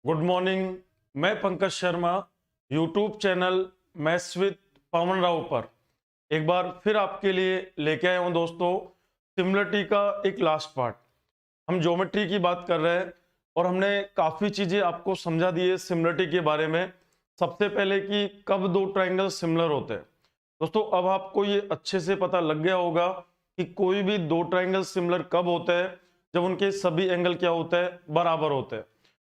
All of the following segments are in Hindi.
Good morning. मैं Pankaj Sharma YouTube channel maths with Pawan Rao पर एक बार फिर आपके लिए लेके आया हूं दोस्तों सिमिलरिटी का एक लास्ट पार्ट। हम ज्योमेट्री की बात कर रहे हैं और हमने काफ़ी चीज़ें आपको समझा दी है सिमिलरिटी के बारे में। सबसे पहले कि कब दो ट्राइंगल सिमिलर होते हैं। दोस्तों अब आपको ये अच्छे से पता लग गया होगा कि कोई भी दो ट्राइंगल सिमिलर कब होते हैं, जब उनके सभी एंगल क्या होते हैं, बराबर होते हैं।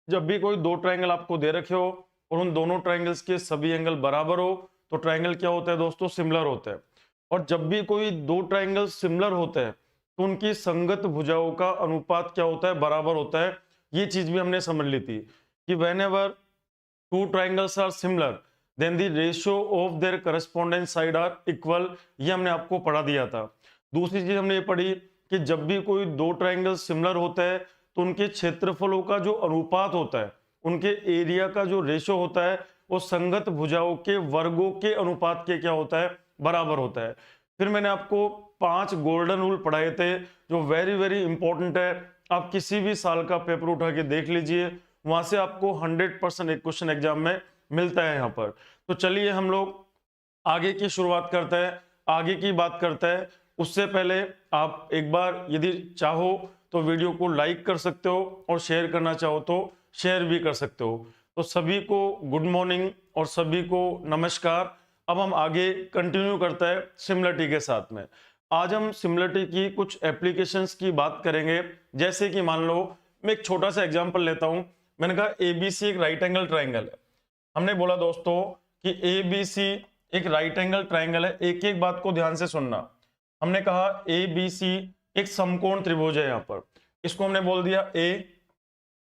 जब भी कोई दो ट्राइंगल आपको दे रखे हो और उन दोनों ट्राइंगल्स के सभी एंगल बराबर हो तो ट्राइंगल क्या होता है दोस्तों, सिमिलर होते हैं। और जब भी कोई दो ट्राइंगल सिमिलर होते हैं तो उनकी संगत भुजाओं का अनुपात क्या होता है, बराबर होता है। ये चीज भी हमने समझ ली थी कि whenever two triangles are similar then the ratio of their corresponding side are equal। ये हमने आपको पढ़ा दिया था। दूसरी चीज हमने ये पढ़ी कि जब भी कोई दो ट्राइंगल सिमिलर होता है तो उनके क्षेत्रफलों का जो अनुपात होता है, उनके एरिया का जो रेशो होता है, वो संगत भुजाओं के वर्गों के अनुपात के क्या होता है, बराबर होता है। फिर मैंने आपको 5 गोल्डन रूल पढ़ाए थे जो वेरी वेरी इंपॉर्टेंट है। आप किसी भी साल का पेपर उठा के देख लीजिए, वहां से आपको 100% एक क्वेश्चन एग्जाम में मिलता है यहाँ पर। तो चलिए हम लोग आगे की शुरुआत करते हैं, आगे की बात करते हैं। उससे पहले आप एक बार यदि चाहो तो वीडियो को लाइक कर सकते हो और शेयर करना चाहो तो शेयर भी कर सकते हो। तो सभी को गुड मॉर्निंग और सभी को नमस्कार। अब हम आगे कंटिन्यू करते हैं सिमिलरिटी के साथ में। आज हम सिमिलरिटी की कुछ एप्लीकेशंस की बात करेंगे। जैसे कि मान लो मैं एक छोटा सा एग्जांपल लेता हूं। मैंने कहा एबीसी एक राइट एंगल ट्राइंगल है। हमने बोला दोस्तों कि एबीसी एक राइट एंगल ट्राइंगल है। एक एक बात को ध्यान से सुनना। हमने कहा एबीसी एक समकोण त्रिभुज है। यहाँ पर इसको हमने बोल दिया ए,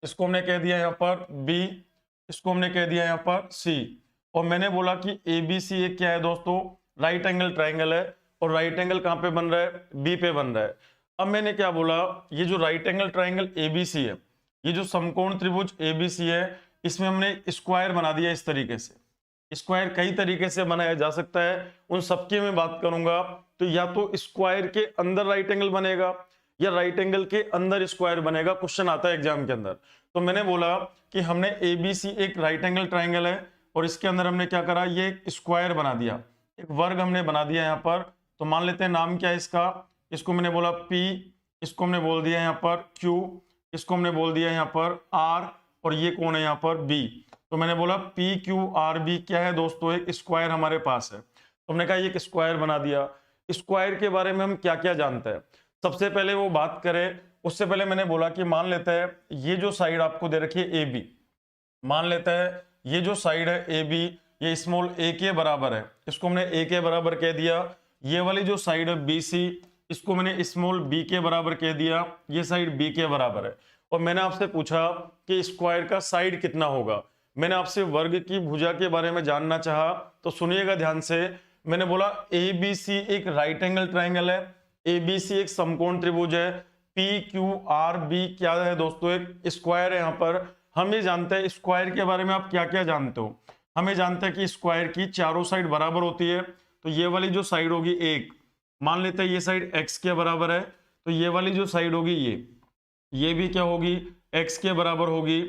इसको हमने कह दिया यहाँ पर बी, इसको हमने कह दिया यहाँ पर सी। और मैंने बोला कि एबीसी एक क्या है दोस्तों, राइट एंगल ट्राइंगल है। और राइट एंगल कहाँ पे बन रहा है, बी पे बन रहा है। अब मैंने क्या बोला, ये जो राइट एंगल ट्राइंगल एबीसी है, ये जो समकोण त्रिभुज एबीसी है, इसमें हमने स्क्वायर बना दिया इस तरीके से। स्क्वायर कई तरीके से बनाया जा सकता है, उन सबकी मैं बात करूंगा। तो या तो स्क्वायर के अंदर राइट एंगल बनेगा या राइट एंगल के अंदर स्क्वायर बनेगा। क्वेश्चन आता है एग्जाम के अंदर। तो मैंने बोला कि हमने एबीसी एक राइट एंगल ट्राइंगल है और इसके अंदर हमने क्या करा, ये एक स्क्वायर बना दिया, एक वर्ग हमने बना दिया यहाँ पर। तो मान लेते हैं नाम क्या है इसका, इसको मैंने बोला पी, इसको हमने बोल दिया यहाँ पर क्यू, इसको हमने बोल दिया यहाँ पर आर, और ये कौन है यहाँ पर बी। तो मैंने बोला पी क्यू आर बी क्या है दोस्तों, एक स्क्वायर हमारे पास है। तो हमने कहा ये एक स्क्वायर बना दिया। स्क्वायर के बारे में हम क्या क्या जानते हैं, सबसे पहले वो बात करें। उससे पहले मैंने बोला कि मान लेते हैं ये जो साइड आपको दे रखी है ए बी, मान लेते हैं ये जो साइड है ए बी, ये स्मॉल ए के बराबर है, इसको हमने ए के बराबर कह दिया। ये वाली जो साइड है बी सी, इसको मैंने स्मॉल बी के बराबर कह दिया। ये साइड बी के बराबर है। और मैंने आपसे पूछा कि स्क्वायर का साइड कितना होगा। मैंने आपसे वर्ग की भुजा के बारे में जानना चाहा, तो सुनिएगा ध्यान से। मैंने बोला ए बी सी एक राइट एंगल ट्राइंगल है, ए बी सी एक समकोण त्रिभुज है, पी क्यू आर बी क्या है दोस्तों, एक स्क्वायर है। यहाँ पर हम ये जानते हैं स्क्वायर के बारे में आप क्या क्या जानते हो। हमें जानते हैं कि स्क्वायर की चारों साइड बराबर होती है। तो ये वाली जो साइड होगी एक, मान लेते हैं ये साइड x के बराबर है, तो ये वाली जो साइड होगी ये भी क्या होगी, x के बराबर होगी।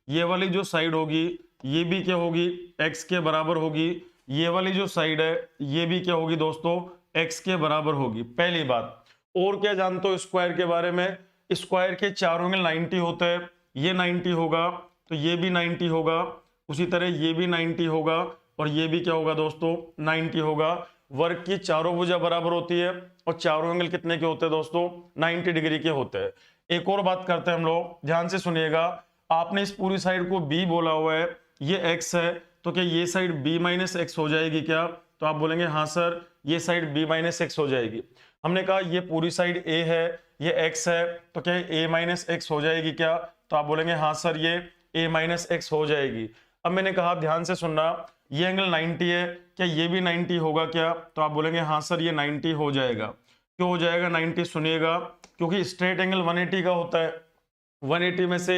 ये वाली जो साइड होगी ये भी क्या होगी, x के बराबर होगी। ये वाली जो साइड है ये भी क्या होगी दोस्तों, x के बराबर होगी। पहली बात। और क्या जानते हो स्क्वायर के बारे में, स्क्वायर के चारों एंगल 90 होते हैं। ये 90 होगा तो ये भी 90 होगा, उसी तरह ये भी 90 होगा और ये भी क्या होगा दोस्तों, 90 होगा। वर्ग की चारों भुजा बराबर होती है और चारों एंगल कितने के होते हैं दोस्तों, 90 डिग्री के होते हैं। एक और बात करते हैं हम लोग, ध्यान से सुनिएगा। आपने इस पूरी साइड को b बोला हुआ है, ये x है, तो क्या ये साइड b माइनस एक्स हो जाएगी क्या। तो आप बोलेंगे हाँ सर ये साइड b माइनस एक्स हो जाएगी। हमने कहा ये पूरी साइड a है, ये x है, तो क्या a माइनस एक्स हो जाएगी क्या। तो आप बोलेंगे हाँ सर ये a माइनस एक्स हो जाएगी। अब मैंने कहा ध्यान से सुनना, ये एंगल 90 है, क्या ये भी 90 होगा क्या। तो आप बोलेंगे हाँ सर ये 90 हो जाएगा। क्यों हो जाएगा 90, सुनिएगा। क्योंकि स्ट्रेट एंगल 180 का होता है, 180 में से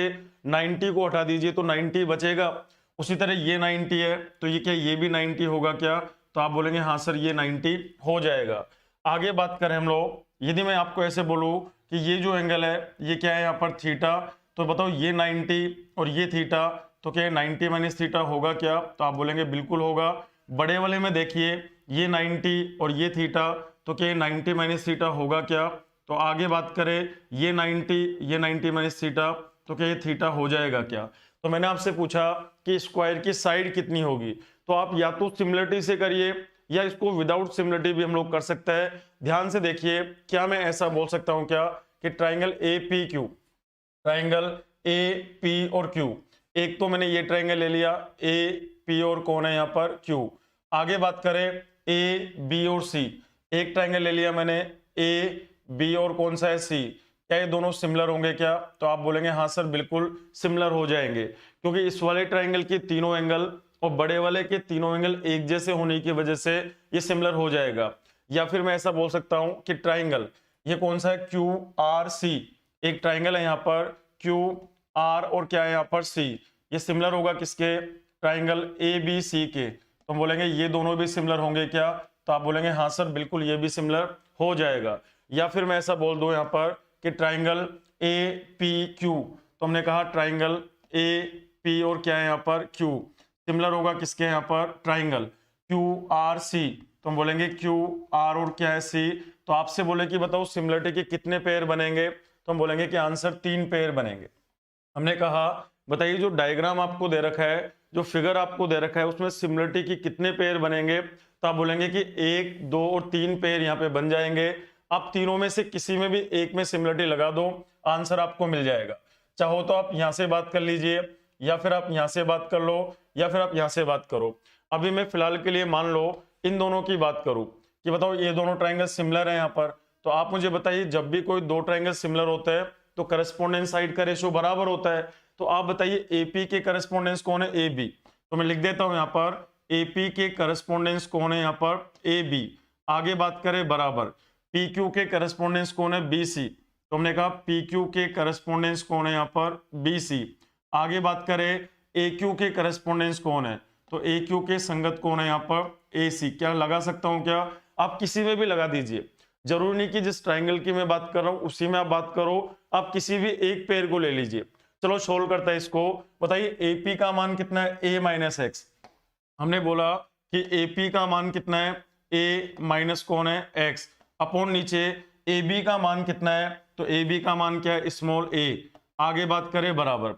90 को हटा दीजिए तो 90 बचेगा। उसी तरह ये 90 है, तो ये क्या ये भी 90 होगा क्या। तो आप बोलेंगे हाँ सर ये 90 हो जाएगा। आगे बात करें हम लोग, यदि मैं आपको ऐसे बोलूं कि ये जो एंगल है ये क्या है यहाँ पर थीटा, तो बताओ ये 90 और ये थीटा, तो क्या 90 माइनस थीटा होगा क्या? तो आप बोलेंगे बिल्कुल होगा। बड़े वाले में देखिए ये 90 और ये थीटा, तो क्या 90 माइनस थीटा होगा क्या? तो आगे बात करें ये 90 माइनस थीटा, तो क्या ये थीटा हो जाएगा क्या? तो मैंने आपसे पूछा कि स्क्वायर की साइड कितनी होगी, तो आप या तो सिमिलरिटी से करिए या इसको विदाउट सिमिलरिटी भी हम लोग कर सकते हैं। ध्यान से देखिए, क्या मैं ऐसा बोल सकता हूं क्या कि triangle A P Q, triangle A P और क्यू, एक तो मैंने ये ट्राइंगल ले लिया ए पी और कौन है यहाँ पर क्यू। आगे बात करें ए बी और सी, एक ट्राइंगल ले लिया मैंने ए बी और कौन सा है सी, क्या ये दोनों सिमिलर होंगे क्या? तो आप बोलेंगे हाँ सर बिल्कुल सिमिलर हो जाएंगे, क्योंकि इस वाले ट्राइंगल की तीनों एंगल और बड़े वाले के तीनों एंगल एक जैसे होने की वजह से ये सिमिलर हो जाएगा। या फिर मैं ऐसा बोल सकता हूं कि ट्राइंगल ये कौन सा है क्यू आर सी, एक ट्राइंगल है यहाँ पर क्यू आर और क्या है यहाँ पर सी, ये सिमिलर होगा किसके? ट्राइंगल ए बी सी के। तो हम बोलेंगे ये दोनों भी सिमिलर होंगे क्या? तो आप बोलेंगे हाँ सर बिल्कुल ये भी सिमिलर हो जाएगा। या फिर मैं ऐसा बोल दूं यहाँ पर कि ट्राइंगल ए पी क्यू, तो हमने कहा ट्राइंगल ए पी और क्या है यहाँ पर क्यू सिमिलर होगा किसके? यहाँ पर ट्राइंगल क्यू आर सी, तो हम बोलेंगे क्यू आर और क्या है सी। तो आपसे बोले कि बताओ सिमिलरिटी के कितने पेयर बनेंगे, तो हम बोलेंगे कि आंसर 3 पेयर बनेंगे। हमने कहा बताइए जो डायग्राम आपको दे रखा है, जो फिगर आपको दे रखा है, उसमें सिमिलरिटी की कितने पेयर बनेंगे? तो आप बोलेंगे कि 1 2 और 3 पेयर यहाँ पे बन जाएंगे। आप तीनों में से किसी में भी एक में सिमिलरिटी लगा दो, आंसर आपको मिल जाएगा। चाहो तो आप यहाँ से बात कर लीजिए, या फिर आप यहाँ से बात कर लो, या फिर आप यहाँ से बात करो। अभी मैं फिलहाल के लिए मान लो इन दोनों की बात करूं कि बताओ ये दोनों ट्राइंगल सिमिलर है यहाँ पर, तो आप मुझे बताइए जब भी कोई दो ट्राइंगल सिमिलर होता है तो करस्पोंडेंस साइड का रेशियो बराबर होता है। तो आप बताइए एपी के करस्पोंडेंस कौन है? A B. तो मैं लिख देता हूं यहाँ पर एपी के करस्पोंडेंस कौन है? यहाँ पर ए बी। आगे बात करें बराबर पी क्यू के करस्पोंडेंस कौन है? B C. तो हमने कहा पी क्यू के करस्पोंडेंस कौन है? यहाँ पर बी सी। आगे बात करें ए क्यू के करस्पोंडेंस कौन है? तो ए क्यू के संगत कौन है? यहाँ पर ए सी। क्या लगा सकता हूं क्या? आप किसी में भी लगा दीजिए, जरूरी नहीं कि जिस ट्राइंगल की मैं बात कर रहा हूं उसी में आप बात करो, आप किसी भी एक पेयर को ले लीजिए। चलो सोल्व करता है इसको। बताइए एपी का मान कितना है? ए माइनस एक्स। हमने बोला कि एपी का मान कितना है? ए माइनस कौन है? एक्स अपॉन नीचे ए बी का मान कितना है? तो ए बी का मान क्या है? स्मॉल ए। आगे बात करें बराबर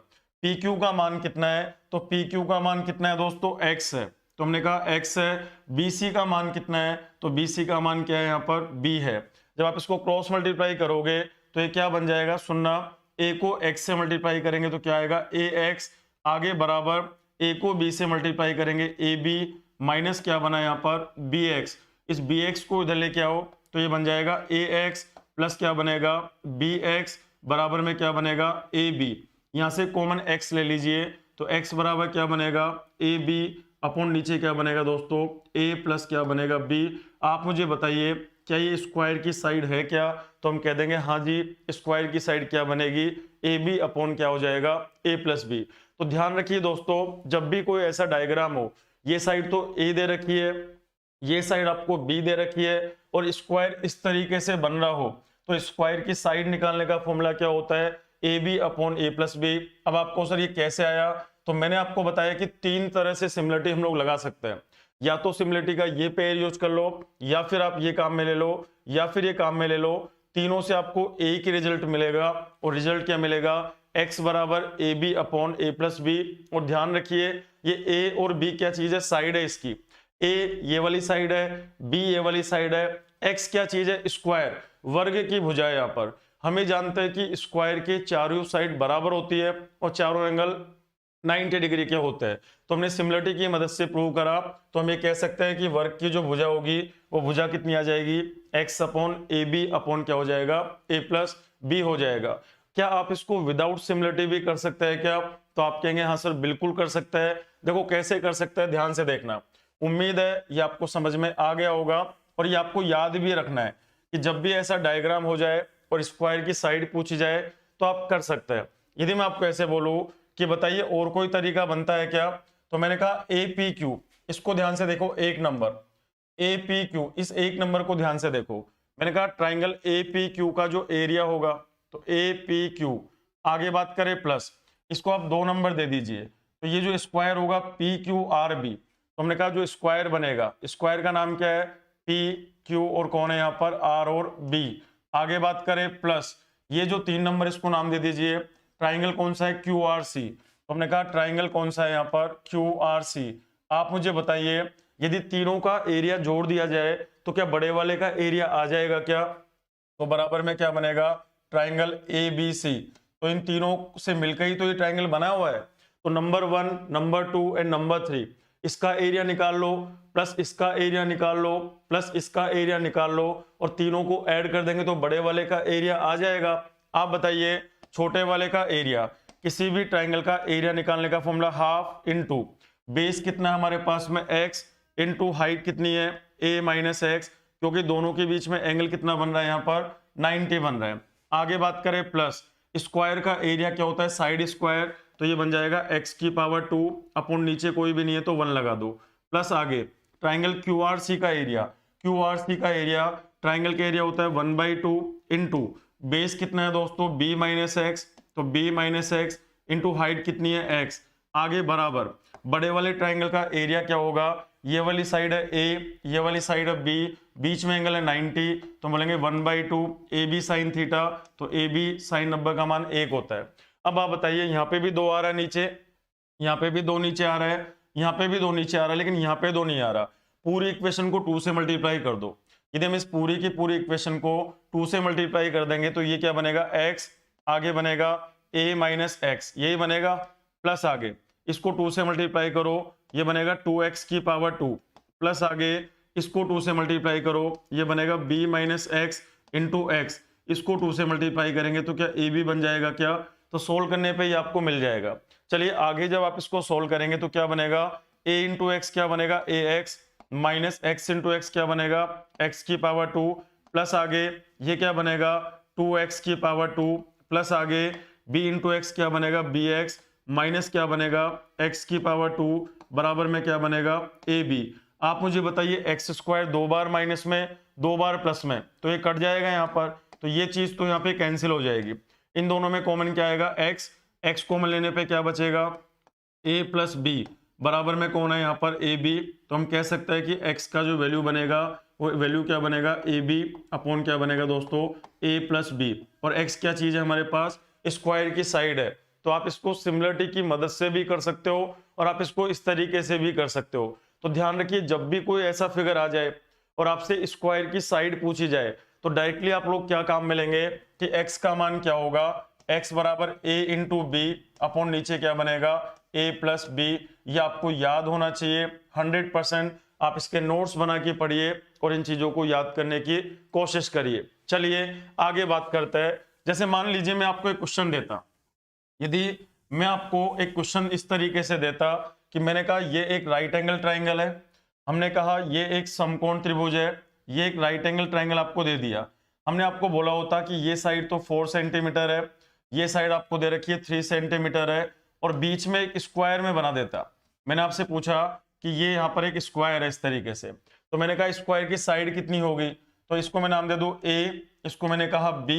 पी क्यू का मान कितना है? तो पी क्यू का मान कितना है दोस्तों? एक्स है, तो हमने कहा एक्स है। बी सी का मान कितना है? तो बी सी का मान क्या है? यहाँ पर बी है। जब आप इसको क्रॉस मल्टीप्लाई करोगे तो ये क्या बन जाएगा? सुनना, ए को एक्स से मल्टीप्लाई करेंगे तो क्या आएगा? ए एक्स। आगे बराबर ए को बी से मल्टीप्लाई करेंगे ए बी, माइनस क्या बना यहाँ पर? B X. इस बी एक्स को इधर लेके आओ तो ये बन जाएगा ए एक्स प्लस क्या बनेगा? बी एक्स बराबर में क्या बनेगा? A B. यहाँ से कॉमन x ले लीजिए तो x बराबर क्या बनेगा? ए बी अपॉन नीचे क्या बनेगा दोस्तों? a प्लस क्या बनेगा? b। आप मुझे बताइए क्या ये स्क्वायर की साइड है क्या? तो हम कह देंगे हाँ जी, स्क्वायर की साइड क्या बनेगी? ए बी अपॉन क्या हो जाएगा? a plus B. तो ध्यान रखिए दोस्तों, जब भी कोई ऐसा डायग्राम हो, ये साइड तो a दे रखी है, ये साइड आपको b दे रखी है, और स्क्वायर इस तरीके से बन रहा हो, तो स्क्वायर की साइड निकालने का फॉर्मूला क्या होता है? A B upon A plus B. अब आपको सर ये कैसे आया? तो मैंने आपको बताया कि 3 तरह से सिमिलरिटी हम लोग लगा सकते हैं। या तो सिमिलरिटी का ये पेयर यूज कर लो, या फिर आप ये काम में ले लो, या फिर ये काम में ले लो। तीनों से आपको एक ही रिजल्ट मिलेगा, और रिजल्ट क्या मिलेगा? x बराबर A B upon A plus B. और ध्यान रखिए ये a और b क्या चीज है? साइड है इसकी। a ये वाली साइड है, b ये वाली साइड है, x क्या चीज है? स्क्वायर, वर्ग की भुजा है। यहाँ पर हमें जानते हैं कि स्क्वायर के चारों साइड बराबर होती है और चारों एंगल 90 डिग्री के होते हैं। तो हमने सिमिलरिटी की मदद से प्रूव करा, तो हम ये कह सकते हैं कि वर्ग की जो भुजा होगी वो भुजा कितनी आ जाएगी? x upon A B upon क्या हो जाएगा? a प्लस बी हो जाएगा। क्या आप इसको विदाउट सिमिलरिटी भी कर सकते हैं क्या? तो आप कहेंगे हाँ सर बिल्कुल कर सकते हैं। देखो कैसे कर सकते हैं, ध्यान से देखना। उम्मीद है ये आपको समझ में आ गया होगा, और ये आपको याद भी रखना है कि जब भी ऐसा डायग्राम हो जाए और स्क्वायर की साइड पूछी जाए तो आप कर सकते हैं। यदि मैं आपको ऐसे बोलूं कि बताइए और कोई तरीका बनता है क्या? तो मैंने कहा ए पी क्यू, इसको ध्यान से देखो, एक नंबर ए पी क्यू, इस एक नंबर को ध्यान से देखो। मैंने कहा ट्राइंगल ए पी क्यू का जो एरिया होगा तो ए पी क्यू, आगे बात करें प्लस, इसको आप 2 नंबर दे दीजिए तो ये जो स्क्वायर होगा पी क्यू आर बी, तो हमने कहा जो स्क्वायर बनेगा, स्क्वायर का नाम क्या है, पी क्यू और कौन है यहाँ पर, आर और बी। आगे बात करें प्लस, ये जो 3 नंबर इसको नाम दे दीजिए, ट्राइंगल कौन सा है, क्यू आर सी। तो हमने कहा ट्राइंगल कौन सा है यहाँ पर, क्यू आर सी। आप मुझे बताइए यदि तीनों का एरिया जोड़ दिया जाए तो क्या बड़े वाले का एरिया आ जाएगा क्या, तो बराबर में क्या बनेगा, ट्राइंगल ए बी सी। तो इन तीनों से मिलकर ही तो ये ट्राइंगल बना हुआ है। तो नंबर 1, नंबर 2 एंड नंबर 3, इसका एरिया निकाल लो, प्लस इसका एरिया निकाल लो, प्लस इसका एरिया निकाल लो, और तीनों को ऐड कर देंगे तो बड़े वाले का एरिया आ जाएगा। आप बताइए छोटे वाले का एरिया, किसी भी ट्राइंगल का एरिया निकालने का फॉर्मूला हाफ इंटू बेस कितना है हमारे पास में x, इंटू हाइट कितनी है a माइनस एक्स, क्योंकि दोनों के बीच में एंगल कितना बन रहा है यहाँ पर 90 बन रहा है। आगे बात करें प्लस, स्क्वायर का एरिया क्या होता है, साइड स्क्वायर, तो ये बन जाएगा x की पावर 2 अपन नीचे कोई भी नहीं है तो 1 लगा दो। प्लस आगे ट्राइंगल QRC का एरिया, QRC का एरिया, ट्राइंगल का एरिया होता है 1/2 इंटू बेस कितना है दोस्तों b माइनस एक्स, तो b minus x into height कितनी है x। आगे बराबर बड़े वाले ट्राइंगल का एरिया क्या होगा, ये वाली साइड है a, ये वाली साइड है b, बीच में एंगल है 90, तो बोलेंगे 1/2 AB साइन थीटा, तो AB साइन 90 का मान 1 होता है। अब आप बताइए यहाँ पे भी 2 आ रहा है नीचे, यहाँ पे भी 2 नीचे आ रहा है, यहाँ पे भी 2 नीचे आ रहा है, लेकिन यहाँ पे 2 नहीं आ रहा। पूरी इक्वेशन को 2 से मल्टीप्लाई कर दो। यदि हम इस पूरी की पूरी इक्वेशन को 2 से मल्टीप्लाई कर देंगे तो ये क्या बनेगा, x, आगे बनेगा a माइनस एक्स, यही बनेगा, प्लस आगे इसको 2 से मल्टीप्लाई करो, ये बनेगा 2x की पावर 2, प्लस आगे इसको 2 से मल्टीप्लाई करो, ये बनेगा b minus x into x, इसको 2 से मल्टीप्लाई करेंगे तो क्या a b बन जाएगा क्या, तो सोल्व करने पे ही आपको मिल जाएगा। चलिए आगे जब आप इसको सोल्व करेंगे तो क्या बनेगा, a इंटू एक्स क्या बनेगा, ax minus x into x क्या बनेगा, x की पावर 2, प्लस आगे ये क्या बनेगा 2x की पावर 2, प्लस आगे b इंटू एक्स क्या बनेगा bx माइनस क्या बनेगा x की पावर 2 बराबर में क्या बनेगा ab। आप मुझे बताइए एक्स स्क्वायर 2 बार माइनस में 2 बार प्लस में, तो ये कट जाएगा यहाँ पर, तो ये चीज तो यहाँ पे कैंसिल हो जाएगी। इन दोनों में कॉमन क्या आएगा x कॉमन लेने पे क्या बचेगा a प्लस बी, बराबर में कौन है यहाँ पर ए बी। तो हम कह सकते हैं कि x का जो वैल्यू बनेगा वो वैल्यू क्या बनेगा ए बी अपॉन क्या बनेगा दोस्तों a प्लस बी। और x क्या चीज है हमारे पास, स्क्वायर की साइड है, तो आप इसको सिमिलरिटी की मदद से भी कर सकते हो और आप इसको इस तरीके से भी कर सकते हो। तो ध्यान रखिए जब भी कोई ऐसा फिगर आ जाए और आपसे स्क्वायर की साइड पूछी जाए तो डायरेक्टली आप लोग क्या काम में लेंगे कि x का मान क्या होगा, x बराबर a इंटू बी अपॉन नीचे क्या बनेगा a प्लस बी। ये आपको याद होना चाहिए 100%। आप इसके नोट्स बना के पढ़िए और इन चीजों को याद करने की कोशिश करिए। चलिए आगे बात करते हैं। जैसे मान लीजिए मैं आपको एक क्वेश्चन देता, यदि मैं आपको एक क्वेश्चन इस तरीके से देता कि मैंने कहा ये एक राइट एंगल ट्राइंगल है, हमने कहा ये एक समकोण त्रिभुज है, ये एक राइट एंगल ट्राइंगल आपको दे दिया। हमने आपको बोला होता कि ये साइड तो 4 सेंटीमीटर है, ये साइड आपको दे रखी है 3 सेंटीमीटर है, और बीच में एक स्क्वायर में बना देता। मैंने आपसे पूछा कि ये यहाँ पर एक स्क्वायर है इस तरीके से, तो मैंने कहा स्क्वायर की साइड कितनी होगी, तो इसको मैं नाम दे दूं a, इसको मैंने कहा b,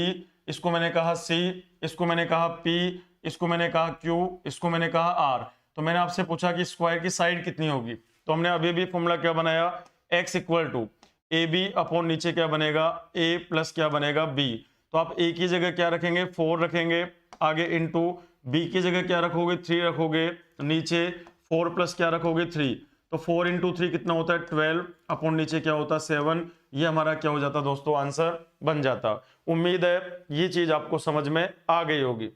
इसको मैंने कहा c, इसको मैंने कहा p, इसको मैंने कहा q, इसको मैंने कहा r। तो मैंने आपसे पूछा कि स्क्वायर की साइड कितनी होगी, तो हमने अभी भी फॉर्मूला क्या बनाया x equal to A B upon नीचे क्या बनेगा a प्लस क्या बनेगा b। तो आप a की जगह क्या रखेंगे 4 रखेंगे, आगे इंटू b की जगह क्या रखोगे 3 रखोगे, नीचे 4 प्लस क्या रखोगे 3, तो 4 इंटू 3 कितना होता है 12 अपॉन नीचे क्या होता है 7। ये हमारा क्या हो जाता दोस्तों आंसर बन जाता। उम्मीद है ये चीज आपको समझ में आ गई होगी।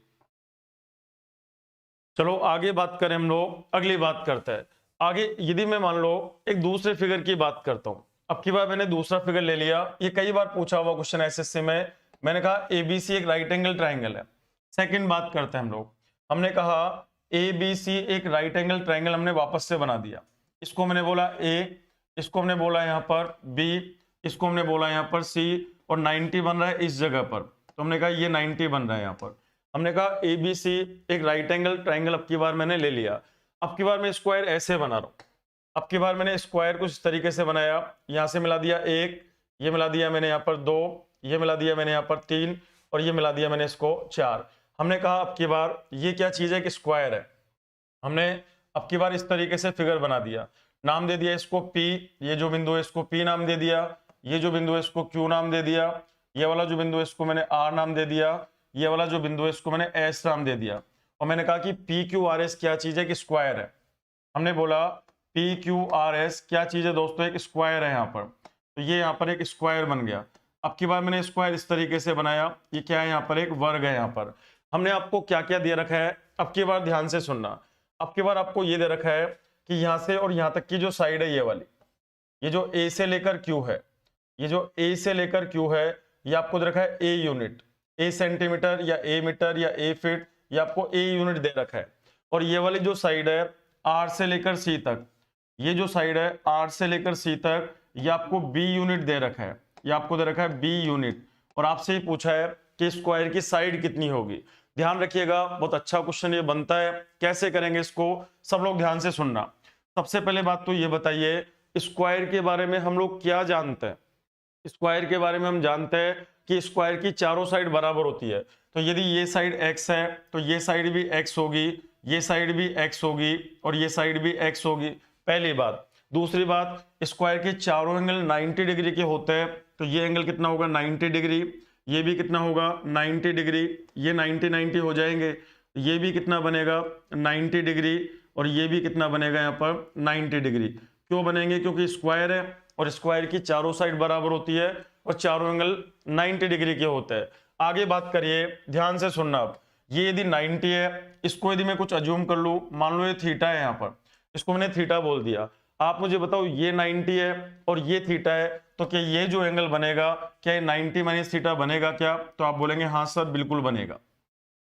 चलो आगे बात करें हम लोग, अगली बात करते हैं आगे। यदि मैं मान लो एक दूसरे फिगर की बात करता हूं, अब की बार मैंने दूसरा फिगर ले लिया, ये कई बार पूछा हुआ क्वेश्चन एसएससी में। मैंने कहा एबीसी एक राइट एंगल ट्राइंगल है। सेकंड बात करते हैं हम लोग, हमने कहा एबीसी एक राइट एंगल ट्राइंगल हमने वापस से बना दिया। इसको मैंने बोला ए, इसको हमने बोला यहाँ पर बी, इसको हमने बोला यहाँ पर सी, और 90 बन रहा है इस जगह पर, तो हमने कहा ये 90 बन रहा है यहाँ पर। हमने कहा एबीसी एक राइट एंगल ट्राइंगल अब की बार मैंने ले लिया। अब की बार मैं स्क्वायर ऐसे बना रहा हूँ, अब की बार मैंने स्क्वायर कुछ इस तरीके से बनाया, यहाँ से मिला दिया 1, ये मिला दिया मैंने यहाँ पर 2, ये मिला दिया मैंने यहाँ पर 3, और ये मिला दिया मैंने इसको 4। हमने कहा अब की बार ये क्या चीज है कि स्क्वायर है। हमने अब की बार इस तरीके से फिगर बना दिया, नाम दे दिया इसको P, ये जो बिंदु है इसको P नाम दे दिया, ये जो बिंदु है इसको Q नाम दे दिया, ये वाला जो बिंदु है इसको मैंने R नाम दे दिया, ये वाला जो बिंदु है इसको मैंने S नाम दे दिया। और मैंने कहा कि PQRS क्या चीज है, कि स्क्वायर है। हमने बोला PQRS क्या चीज है दोस्तों, एक स्क्वायर है यहाँ पर। तो ये यहाँ पर एक स्क्वायर बन गया। अब की बार मैंने स्क्वायर इस तरीके से बनाया, ये क्या है, यहाँ पर एक वर्ग है। यहाँ पर हमने आपको क्या क्या दे रखा है, अब की बार ध्यान से सुनना। अब की बार आपको ये दे रखा है कि यहाँ से और यहाँ तक की जो साइड है ये वाली, ये जो A से लेकर Q है, ये जो A से लेकर Q है, ये आपको दे रखा है A यूनिट, A सेंटीमीटर या A मीटर या A फीट, ये आपको A यूनिट दे रखा है। और ये वाली जो साइड है R से लेकर C तक, ये जो साइड है R से लेकर C तक, ये आपको B यूनिट दे रखा है, ये आपको दे रखा है B यूनिट। और आपसे ही पूछा है कि स्क्वायर की साइड कितनी होगी। ध्यान रखिएगा, बहुत अच्छा क्वेश्चन ये बनता है। कैसे करेंगे इसको, सब लोग ध्यान से सुनना। सबसे पहले बात तो ये बताइए, स्क्वायर के बारे में हम लोग क्या जानते हैं। स्क्वायर के बारे में हम जानते हैं कि स्क्वायर की चारों साइड बराबर होती है। तो यदि ये साइड x है तो ये साइड भी x होगी, ये साइड भी x होगी और ये साइड भी x होगी, पहली बात। दूसरी बात, स्क्वायर के चारों एंगल 90 डिग्री के होते हैं। तो ये एंगल कितना होगा, 90 डिग्री, ये भी कितना होगा, 90 डिग्री, ये 90 हो जाएंगे, ये भी कितना बनेगा, 90 डिग्री, और ये भी कितना बनेगा यहाँ पर, 90 डिग्री। क्यों बनेंगे, क्योंकि स्क्वायर है और स्क्वायर की चारों साइड बराबर होती है और चारों एंगल 90 डिग्री के होते हैं। आगे बात करिए, ध्यान से सुनना। अब ये यदि 90 है, इसको यदि मैं कुछ अज्यूम कर लूं, मान लो ये थीटा है, यहाँ पर इसको मैंने थीटा बोल दिया। आप मुझे बताओ, ये 90 है और ये थीटा है, तो क्या ये जो एंगल बनेगा, क्या ये 90 माइनस थीटा बनेगा क्या? तो आप बोलेंगे हाँ सर बिल्कुल बनेगा।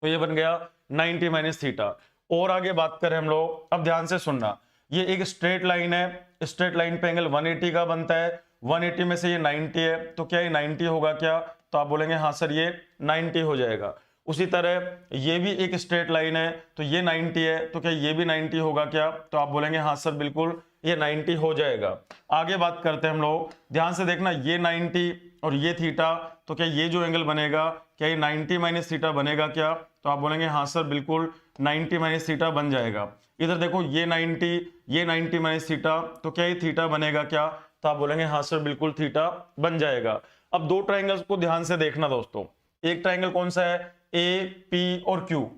तो ये बन गया 90 माइनस थीटा। और आगे बात करें हम लोग, अब ध्यान से सुनना, ये एक स्ट्रेट लाइन है, स्ट्रेट लाइन पे एंगल 180 का बनता है, 180 में से ये 90 है, तो क्या ये 90 होगा क्या? तो आप बोलेंगे हाँ सर ये 90 हो जाएगा। उसी तरह ये भी एक स्ट्रेट लाइन है, तो ये 90 है, तो क्या ये भी 90 होगा क्या? तो आप बोलेंगे हाँ सर बिल्कुल ये 90 हो जाएगा। आगे बात करते हैं हम लोग, ध्यान से देखना, ये 90 और ये थीटा, तो क्या ये जो एंगल बनेगा, क्या ये 90 माइनस थीटा बनेगा क्या? तो आप बोलेंगे हाँ सर बिल्कुल 90 माइनस थीटा बन जाएगा। इधर देखो, ये 90 माइनस थीटा, तो क्या ये थीटा बनेगा क्या? तो आप बोलेंगे हाँ सर बिल्कुल थीटा बन जाएगा। अब दो ट्राइंगल्स को ध्यान से देखना दोस्तों, एक ट्राइंगल कौन सा है, ए पी और क्यू।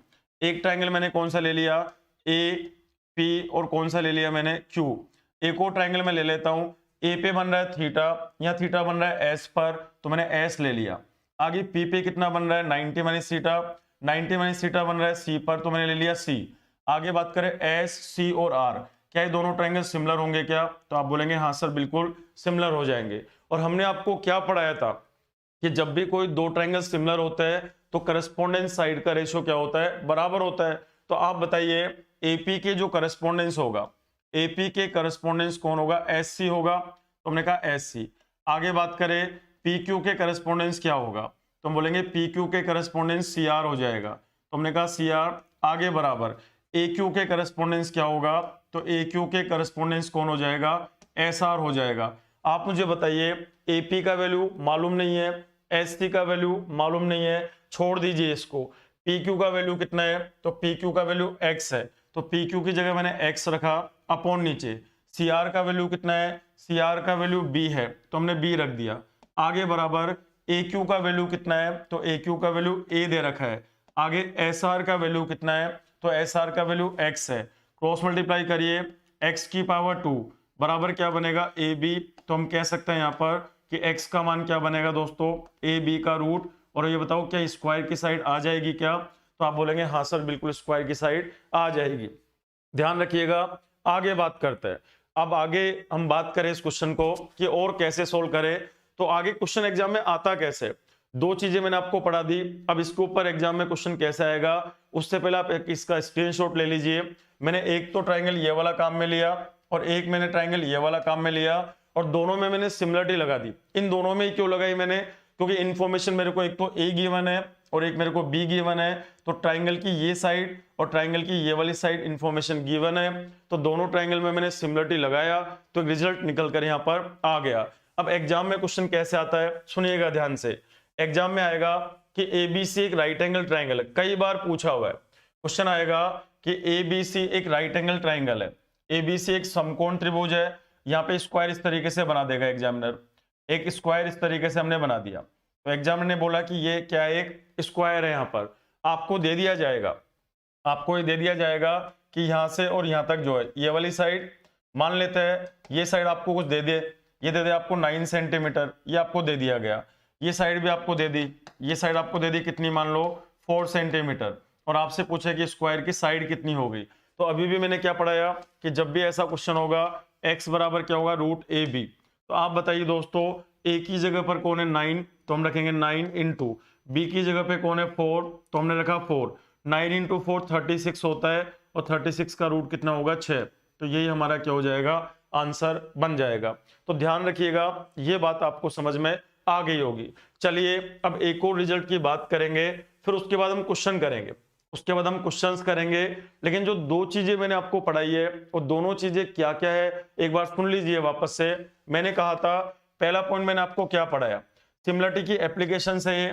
एक ट्राइंगल मैंने कौन सा ले लिया, ए पी, और कौन सा ले लिया मैंने, क्यू। एक और ट्राइंगल मैं ले लेता हूं, ए पे बन रहा है थीटा, या थीटा बन रहा है एस पर, तो मैंने एस ले लिया। आगे पी पे कितना बन रहा है, 90 माइनस थीटा, 90 माइनस थीटा बन रहा है सी पर, तो मैंने ले लिया सी। आगे बात करें एस, सी और आर, क्या ये दोनों ट्राइंगल सिमिलर होंगे क्या? तो आप बोलेंगे हाँ सर बिल्कुल सिमिलर हो जाएंगे। और हमने आपको क्या पढ़ाया था कि जब भी कोई दो ट्राइंगल सिमिलर होता है तो करस्पॉन्डेंस साइड का रेशियो क्या होता है, बराबर होता है। तो आप बताइए, एपी के जो करस्पॉन्डेंस होगा, एपी के करस्पॉन्डेंस कौन होगा, एस सी होगा, तो हमने कहा एस सी। आगे बात करें पी क्यू के करस्पॉन्डेंस क्या होगा, तो हम बोलेंगे पी क्यू के करस्पॉन्डेंस सी आर हो जाएगा, तो हमने कहा सी आर। आगे बराबर ए क्यू के करस्पॉन्डेंस क्या होगा, तो ए क्यू के करस्पॉन्डेंस कौन हो जाएगा, एस आर हो जाएगा। आप मुझे बताइए, एपी का वैल्यू मालूम नहीं है, एस सी का वैल्यू मालूम नहीं है, छोड़ दीजिए इसको। पी क्यू का वैल्यू कितना है, तो पी क्यू का वैल्यू एक्स है, तो पी क्यू की जगह मैंने एक्स रखा अपॉन नीचे। सी आर का वैल्यू कितना है, सी आर का वैल्यू बी है, तो हमने बी रख दिया। आगे बराबर ए क्यू का वैल्यू कितना है, तो ए क्यू का वैल्यू ए दे रखा है। आगे एस आर का वैल्यू कितना है, तो एस आर का वैल्यू एक्स है। क्रॉस मल्टीप्लाई करिए, एक्स की पावर 2 बराबर क्या बनेगा, ए बी। तो हम कह सकते हैं यहाँ पर कि x का मान क्या बनेगा दोस्तों, ए बी का रूट। और ये बताओ क्या स्क्वायर की साइड आ जाएगी क्या? तो आप बोलेंगे हाँ सर बिल्कुल स्क्वायर की साइड आ जाएगी। ध्यान रखिएगा, आगे बात करते हैं। अब आगे हम बात करें इस क्वेश्चन को कि और कैसे सोल्व करें। तो आगे क्वेश्चन एग्जाम में आता कैसे, दो चीजें मैंने आपको पढ़ा दी। अब इसके ऊपर एग्जाम में क्वेश्चन कैसे आएगा, उससे पहले आप एक इसका स्क्रीनशॉट ले लीजिए। मैंने एक तो ट्राइंगल ये वाला काम में लिया और एक मैंने ट्राइंगल ये वाला काम में लिया, और दोनों में मैंने सिमिलरिटी लगा दी। इन दोनों में ही क्यों लगाई मैंने, क्योंकि इन्फॉर्मेशन मेरे को एक तो ए गिवन है और एक मेरे को बी गिवन है। तो ट्राइंगल की ये साइड और ट्राइंगल की ये वाली साइड इन्फॉर्मेशन गिवन है, तो दोनों ट्राइंगल में मैंने सिमिलरिटी लगाया, तो रिजल्ट निकल कर यहाँ पर आ गया। अब एग्जाम में क्वेश्चन कैसे आता है, सुनिएगा ध्यान से। एग्जाम में आएगा कि एबीसी एक राइट एंगल ट्राइंगल है, कई बार पूछा हुआ है। क्वेश्चन आएगा कि ए बी सी एक राइट एंगल ट्राइंगल है, ए बी सी एक समकोण त्रिभुज है, यहाँ पे स्क्वायर इस तरीके से बना देगा एग्जामिनर, एक स्क्वायर इस तरीके से हमने बना दिया। तो एग्जामिनर ने बोला कि ये क्या है, एक स्क्वायर है, यहाँ पर आपको दे दिया जाएगा, आपको ये दे दिया जाएगा कि यहाँ से और यहाँ तक जो है ये वाली साइड मान लेते हैं, ये साइड आपको कुछ दे दे, ये दे दे आपको 9 सेंटीमीटर, ये आपको दे दिया गया, ये साइड भी आपको दे दी, ये साइड आपको दे दी कितनी, मान लो 4 सेंटीमीटर, और आपसे पूछे कि स्क्वायर की साइड कितनी होगी। तो अभी भी मैंने क्या पढ़ाया कि जब भी ऐसा क्वेश्चन होगा x बराबर क्या होगा, रूट ए बी। तो आप बताइए दोस्तों, a की जगह पर कौन है 9, तो हम रखेंगे 9 इंटू, बी की जगह पे कौन है 4, तो हमने रखा 4, 9 इंटू 4 36 होता है, और 36 का रूट कितना होगा 6। तो यही हमारा क्या हो जाएगा, आंसर बन जाएगा। तो ध्यान रखिएगा, ये बात आपको समझ में आ गई होगी। चलिए अब एक और रिजल्ट की बात करेंगे, फिर उसके बाद हम क्वेश्चन करेंगे, उसके बाद हम क्वेश्चंस करेंगे। लेकिन जो दो चीजें मैंने आपको पढ़ाई है वो दोनों चीजें क्या क्या है एक बार सुन लीजिए वापस से। मैंने कहा था पहला पॉइंट मैंने आपको क्या पढ़ाया, सिमिलरिटी की एप्लीकेशन से।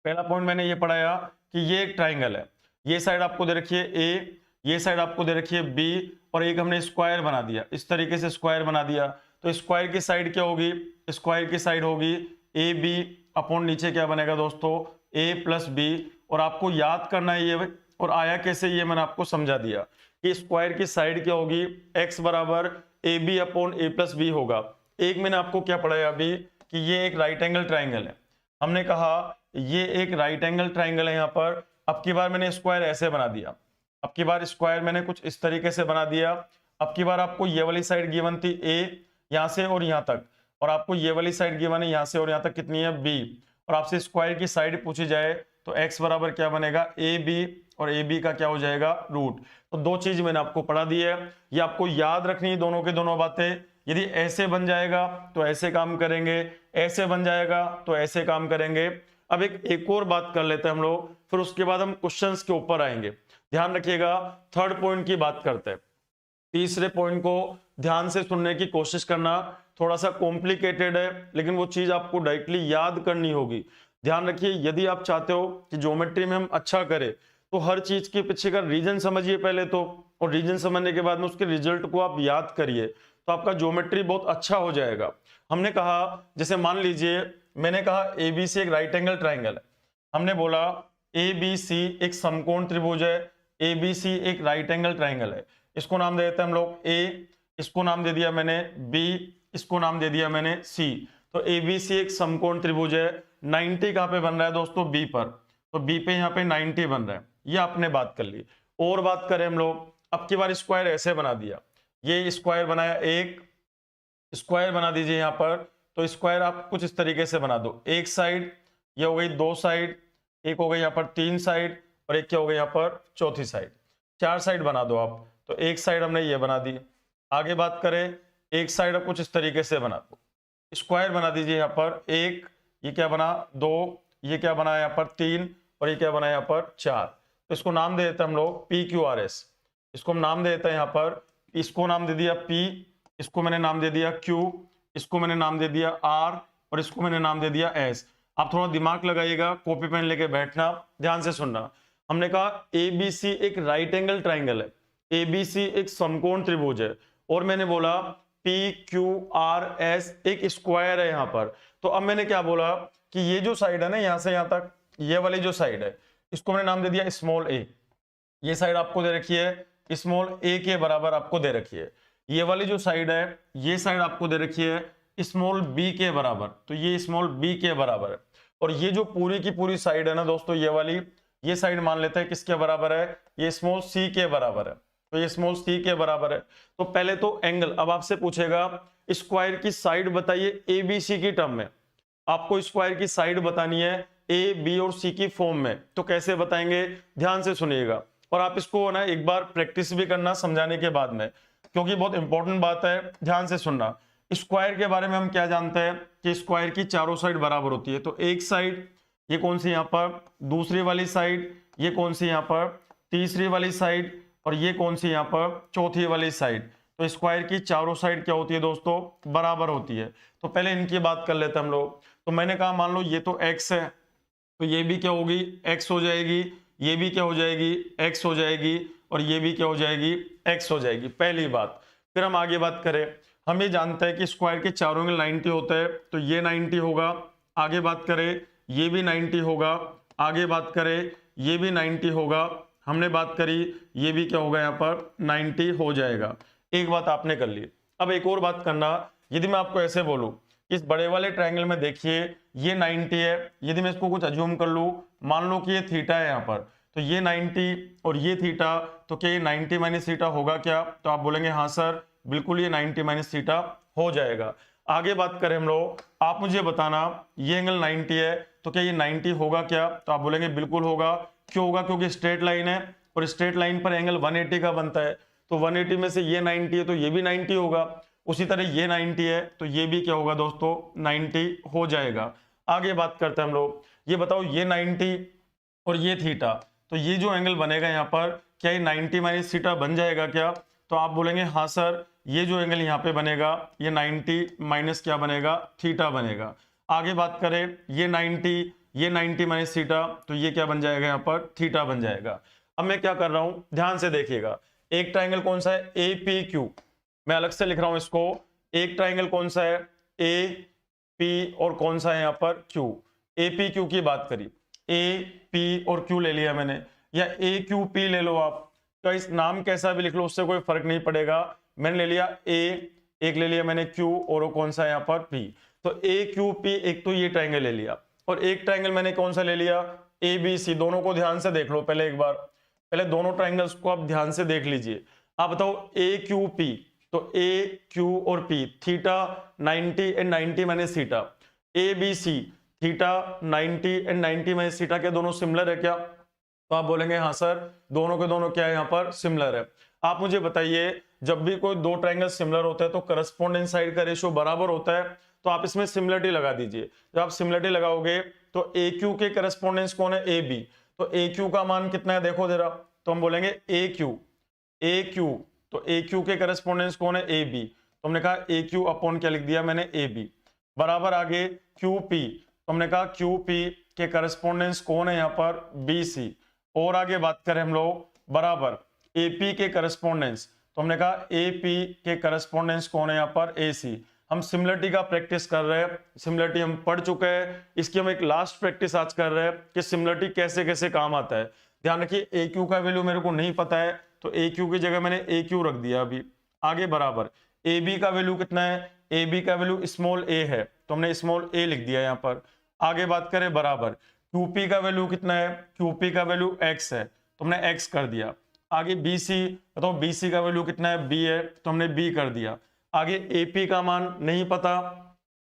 पहला पॉइंट मैंने ये पढ़ाया कि ये एक ट्राइंगल है, ये साइड आपको दे रखी है ए, ये साइड आपको दे रखी है बी, और एक हमने स्क्वायर बना दिया, इस तरीके से स्क्वायर बना दिया। तो स्क्वायर की साइड क्या होगी, स्क्वायर की साइड होगी ए बी अपॉन नीचे क्या बनेगा दोस्तों, ए प्लस बी। और आपको याद करना है ये, और आया कैसे ये मैंने आपको समझा दिया कि स्क्वायर की साइड क्या होगी, एक्स बराबर A B upon A plus B होगा। एक मैंने आपको क्या पढ़ाया अभी कि ये एक राइट एंगल ट्राइंगल है, हमने कहा ये एक राइट एंगल ट्राइंगल है। यहाँ पर अब की बार मैंने स्क्वायर ऐसे बना दिया, अब की बार स्क्वायर मैंने कुछ इस तरीके से बना दिया। अब की बार आपको ये वाली साइड गिवन थी ए, यहाँ से और यहाँ तक, और आपको ये वाली साइड गिवन है यहाँ से और यहाँ तक कितनी है बी, और आपसे स्क्वायर की साइड पूछी जाए तो x बराबर क्या बनेगा ए बी, और ए बी का क्या हो जाएगा रूट। तो दो चीज मैंने आपको पढ़ा दी है, ये आपको याद रखनी है दोनों के दोनों बातें। यदि ऐसे बन जाएगा तो ऐसे काम करेंगे, ऐसे बन जाएगा तो ऐसे काम करेंगे। अब एक और बात कर लेते हैं हम लोग, फिर उसके बाद हम क्वेश्चंस के ऊपर आएंगे। ध्यान रखिएगा, थर्ड पॉइंट की बात करते हैं। तीसरे पॉइंट को ध्यान से सुनने की कोशिश करना, थोड़ा सा कॉम्प्लिकेटेड है लेकिन वो चीज आपको डायरेक्टली याद करनी होगी। ध्यान रखिए, यदि आप चाहते हो कि ज्योमेट्री में हम अच्छा करें तो हर चीज के पीछे का रीजन समझिए पहले तो, और रीजन समझने के बाद में उसके रिजल्ट को आप याद करिए, तो आपका ज्योमेट्री बहुत अच्छा हो जाएगा। हमने कहा जैसे मान लीजिए मैंने कहा ए बी सी एक राइट एंगल ट्राइंगल है, हमने बोला ए बी सी एक समकोण त्रिभुज है, ए बी सी एक राइट एंगल ट्राइंगल है। इसको नाम दे देते हैं हम लोग ए, इसको नाम दे दिया मैंने बी, इसको नाम दे दिया मैंने सी। तो ए बी सी एक समकोण त्रिभुज है। 90 कहाँ पे बन रहा है दोस्तों, बी पर, तो बी पे यहाँ पे 90 बन रहा है, ये आपने बात कर ली। और बात करें हम लोग, अब की बार स्क्वायर ऐसे बना दिया, ये स्क्वायर बनाया, एक स्क्वायर बना दीजिए यहाँ पर। तो स्क्वायर आप कुछ इस तरीके से बना दो, एक साइड ये हो गई, दो साइड, एक हो गई यहाँ पर तीन साइड, और एक क्या हो गई यहाँ पर चौथी साइड, चार साइड बना दो आप। तो एक साइड हमने ये बना दी। आगे बात करें, एक साइड आप कुछ इस तरीके से बना दो, स्क्वायर बना दीजिए यहाँ पर, एक, ये क्या बना दो, ये क्या बना यहाँ पर तीन, और ये क्या बना यहाँ पर चार। तो इसको नाम दे देते हैं हम लोग पी क्यू आर एस, इसको हम नाम दे देते हैं यहाँ पर, इसको नाम दे दिया पी, इसको मैंने नाम दे दिया क्यू, इसको मैंने नाम दे दिया आर, और इसको मैंने नाम दे दिया एस। आप थोड़ा दिमाग लगाइएगा, कॉपी पेन लेके बैठना, ध्यान से सुनना। हमने कहा ए बी सी एक राइट एंगल ट्राइंगल है, ए बी सी एक समकोण त्रिभुज है, और मैंने बोला पी क्यू आर एस एक स्क्वायर है यहाँ पर। तो अब मैंने क्या बोला कि ये जो साइड है ना यहाँ से यहाँ तक, ये वाली जो साइड है इसको मैंने नाम दे दिया स्मॉल ए, ये साइड आपको दे रखी है स्मॉल ए के बराबर आपको दे रखी है। ये वाली जो साइड है ये साइड आपको दे रखी है स्मॉल बी के बराबर, तो ये स्मॉल बी के बराबर है। और ये जो पूरी की पूरी साइड है ना दोस्तों, ये वाली, ये साइड मान लेते हैं किसके बराबर है, ये स्मॉल सी के बराबर है, तो ये स्मॉल सी के बराबर है। तो पहले तो एंगल, अब आपसे पूछेगा स्क्वायर की साइड बताइए ए बी सी की टर्म में, आपको स्क्वायर की साइड बतानी है ए बी और सी की फॉर्म में। तो कैसे बताएंगे, ध्यान से सुनिएगा, और आप इसको ना एक बार प्रैक्टिस भी करना समझाने के बाद में, क्योंकि बहुत इंपॉर्टेंट बात है, ध्यान से सुनना। स्क्वायर के बारे में हम क्या जानते हैं कि स्क्वायर की चारों साइड बराबर होती है। तो एक साइड ये कौन सी यहाँ पर, दूसरी वाली साइड ये कौन सी यहाँ पर, तीसरी वाली साइड, और ये कौन सी यहाँ पर चौथी वाली साइड। तो स्क्वायर की चारों साइड क्या होती है दोस्तों, बराबर होती है। तो पहले इनकी बात कर लेते हैं हम लोग। तो मैंने कहा मान लो ये तो x है, तो ये भी क्या होगी x हो जाएगी, ये भी क्या हो जाएगी x हो जाएगी, और ये भी क्या हो जाएगी, x हो जाएगी, पहली बात। फिर हम आगे बात करें, हम ये जानते हैं कि स्क्वायर के चारों एंगल 90 होते हैं, तो ये 90 होगा। आगे बात करें, ये भी 90 होगा। आगे बात करें, ये भी 90 होगा। हमने बात करी, ये भी क्या होगा, यहाँ पर 90 हो जाएगा। एक बात आपने कर ली। अब एक और बात करना, यदि मैं आपको ऐसे बोलूं, इस बड़े वाले ट्रायंगल में देखिए ये 90 है, यदि मैं इसको कुछ अज्यूम कर लूं, मान लो कि ये थीटा है यहाँ पर, तो ये 90 और ये थीटा, तो क्या ये 90 माइनस थीटा होगा क्या? तो आप बोलेंगे हाँ सर, बिल्कुल ये 90 माइनस थीटा हो जाएगा। आगे बात करें हम लोग, आप मुझे बताना ये एंगल 90 है, तो क्या ये 90 होगा क्या? तो आप बोलेंगे बिल्कुल होगा। क्यों होगा? क्योंकि स्ट्रेट लाइन है और स्ट्रेट लाइन पर एंगल 180 का बनता है, तो 180 में से ये 90 है तो ये भी 90 होगा। उसी तरह ये 90 है तो ये भी क्या होगा दोस्तों, 90 हो जाएगा। आगे बात करते हैं हम लोग, ये बताओ ये 90 और ये थीटा, तो ये जो एंगल बनेगा यहाँ पर, क्या ये 90 माइनस थीटा बन जाएगा क्या? तो आप बोलेंगे हाँ सर, ये जो एंगल यहाँ पे बनेगा ये 90 माइनस क्या बनेगा, थीटा बनेगा। आगे बात करें, ये 90 माइनस थीटा, तो ये क्या बन जाएगा यहाँ पर, थीटा बन जाएगा। अब मैं क्या कर रहा हूं, ध्यान से देखिएगा, एक ट्राइंगल कौन सा है, ए पी क्यू, मैं अलग से लिख रहा हूं इसको। एक ट्राइंगल कौन सा है, ए पी, और कौन सा है यहाँ पर, क्यू। ए पी क्यू की बात करी, ए पी और क्यू ले लिया मैंने, या ए क्यू पी ले लो आप, तो इस नाम कैसा भी लिख लो उससे कोई फर्क नहीं पड़ेगा। मैंने ले लिया ए, एक ले लिया मैंने क्यू, और वो कौन सा है यहाँ पर, पी। तो ए क्यू पी, एक तो ये ट्राइंगल ले लिया, और एक ट्राइंगल मैंने कौन सा ले लिया, ए बी सी। दोनों को ध्यान से देख लो पहले, एक बार पहले दोनों ट्राइंगल्स को आप ध्यान से देख लीजिए। आप बताओ ए क्यू पी, तो ए क्यू और P, theta 90 and 90 minus theta. A B C, theta 90 and 90 minus theta, क्या दोनों सिमिलर है क्या? तो आप बोलेंगे हाँ सर, दोनों के दोनों क्या है यहाँ पर, सिमिलर है। आप मुझे बताइए, जब भी कोई दो ट्राइंगल सिमिलर होता है तो करस्पॉन्डिंग साइड का रेशियो बराबर होता है, तो आप इसमें सिमिलरिटी लगा दीजिए। जब आप सिमिलरिटी लगाओगे तो ए क्यू के करस्पॉन्डेंस कौन है, ए बी, तो ए क्यू का मान कितना है देखो जरा, तो हम बोलेंगे ए क्यू, तो ए क्यू के करस्पॉन्डेंस कौन है, ए बी, तो हमने कहा ए क्यू अपॉन क्या लिख दिया मैंने, ए बी, बराबर आगे क्यू पी, तो हमने कहा क्यू पी के करस्पॉन्डेंस कौन है यहाँ पर, बी सी। और आगे बात करें हम लोग, बराबर ए पी के करस्पॉन्डेंस, तो हमने कहा ए पी के करस्पॉन्डेंस कौन है यहाँ पर, ए सी। हम सिमिलरिटी का प्रैक्टिस कर रहे हैं, सिमिलरिटी हम पढ़ चुके हैं, इसकी हम एक लास्ट प्रैक्टिस आज कर रहे हैं कि सिमिलरिटी कैसे कैसे काम आता है। ध्यान रखिए, ए क्यू का वैल्यू मेरे को नहीं पता है, तो ए क्यू की जगह मैंने ए क्यू रख दिया अभी। आगे बराबर ए बी का वैल्यू कितना है, ए बी का वैल्यू स्मॉल ए है, तो हमने स्मॉल ए लिख दिया यहाँ पर। आगे बात करें, बराबर क्यूपी का वैल्यू कितना है, क्यूपी का वैल्यू एक्स है, तो हमने एक्स कर दिया। आगे बी सी, बताओ बी सी का वैल्यू कितना है, बी है, तो हमने बी कर दिया। आगे एपी का मान नहीं पता,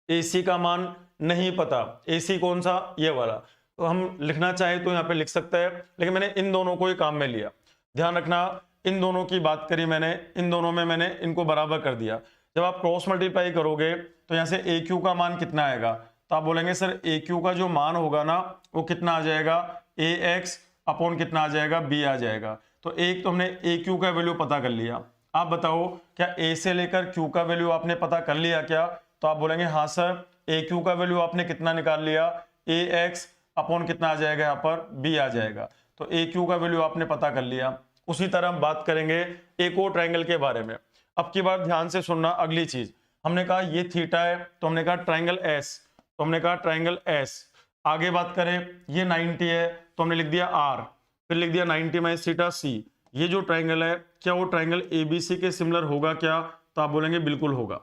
एसी का मान नहीं पता, एसी कौन सा, ये वाला, तो हम लिखना चाहे तो यहाँ पे लिख सकते हैं, लेकिन मैंने इन दोनों को ही काम में लिया। ध्यान रखना, इन दोनों की बात करी मैंने, इन दोनों में मैंने इनको बराबर कर दिया। जब आप क्रॉस मल्टीप्लाई करोगे तो यहाँ से ए क्यू का मान कितना आएगा, तो आप बोलेंगे सर ए क्यू का जो मान होगा ना वो कितना आ जाएगा, ए एक्स अपॉन कितना आ जाएगा, बी आ जाएगा। तो एक तो हमने ए क्यू का वैल्यू पता कर लिया। आप बताओ क्या ए से लेकर क्यू का वैल्यू आपने पता कर लिया क्या? तो आप बोलेंगे हाँ सर, ए क्यू का वैल्यू आपने कितना निकाल लिया, ए एक्स अपॉन कितना आ जाएगा यहाँ पर, बी आ जाएगा। तो ए क्यू का वैल्यू आपने पता कर लिया। उसी तरह हम बात करेंगे एक और ट्राइंगल के बारे में। अब की बार ध्यान से सुनना, अगली चीज हमने कहा ये थीटा है, तो हमने कहा ट्राइंगल एस, तो हमने कहा ट्राइंगल एस। आगे बात करें, ये 90 है, तो हमने लिख दिया आर, फिर लिख दिया 90 माइनस थीटा सी। ये जो ट्राइंगल है, क्या वो ट्राइंगल एबीसी के सिमिलर होगा क्या? तो आप बोलेंगे बिल्कुल होगा।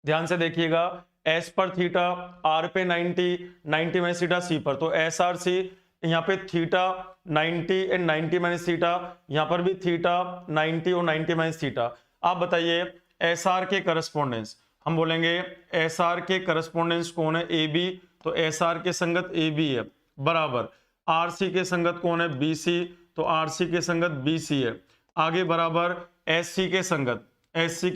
ध्यान से देखिएगा, एस पर थीटा, आर पे 90 माइनस थीटा सी पर, तो एस आर सी, यहाँ पे थीटा 90 एंड 90 माइनस थीटा, यहाँ पर भी थीटा 90 और 90 माइनस थीटा। आप बताइए एस आर के करस्पॉन्डेंस, हम बोलेंगे एस आर के करस्पॉन्डेंस कौन है, ए बी, तो एस आर के संगत ए बी है, बराबर आर सी के संगत कौन है, बी सी, तो आर सी के संगत बी सी है। आगे बराबर एस सी के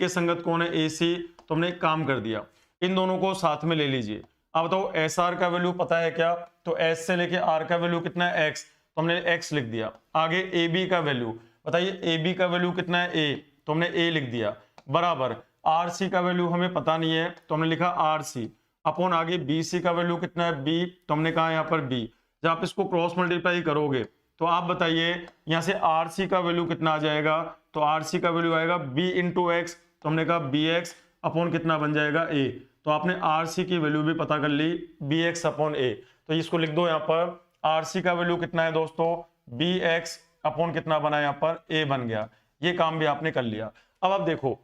संगत कौन है, ए सी, तो हमने एक काम कर दिया, इन दोनों को साथ में ले लीजिए। अब बताओ एस आर का वैल्यू पता है क्या? तो एस से लेके आर का वैल्यू कितना है, एक्स, तो हमने एक्स लिख दिया। आगे ए बी का वैल्यू बताइए, ए बी का वैल्यू कितना है, ए, तो हमने ए लिख दिया, बराबर आर सी का वैल्यू हमें पता नहीं है, तो हमने लिखा आर सी, अपॉन आगे बी सी का वैल्यू कितना है, बी, तो हमने कहा यहाँ पर बी। जब आप इसको क्रॉस मल्टीप्लाई करोगे तो आप बताइए यहाँ से आर सी का वैल्यू कितना आ जाएगा, तो आर सी का वैल्यू आएगा बी इंटू एक्स, तो हमने कहा बी एक्स अपॉन कितना बन जाएगा ए, तो आपने आर सी की वैल्यू भी पता कर ली बी एक्स अपॉन ए, तो इसको लिख दो यहाँ पर आर सी का वैल्यू कितना है दोस्तों बी एक्स अपॉन कितना बना यहाँ पर ए बन गया। ये काम भी आपने कर लिया। अब आप देखो,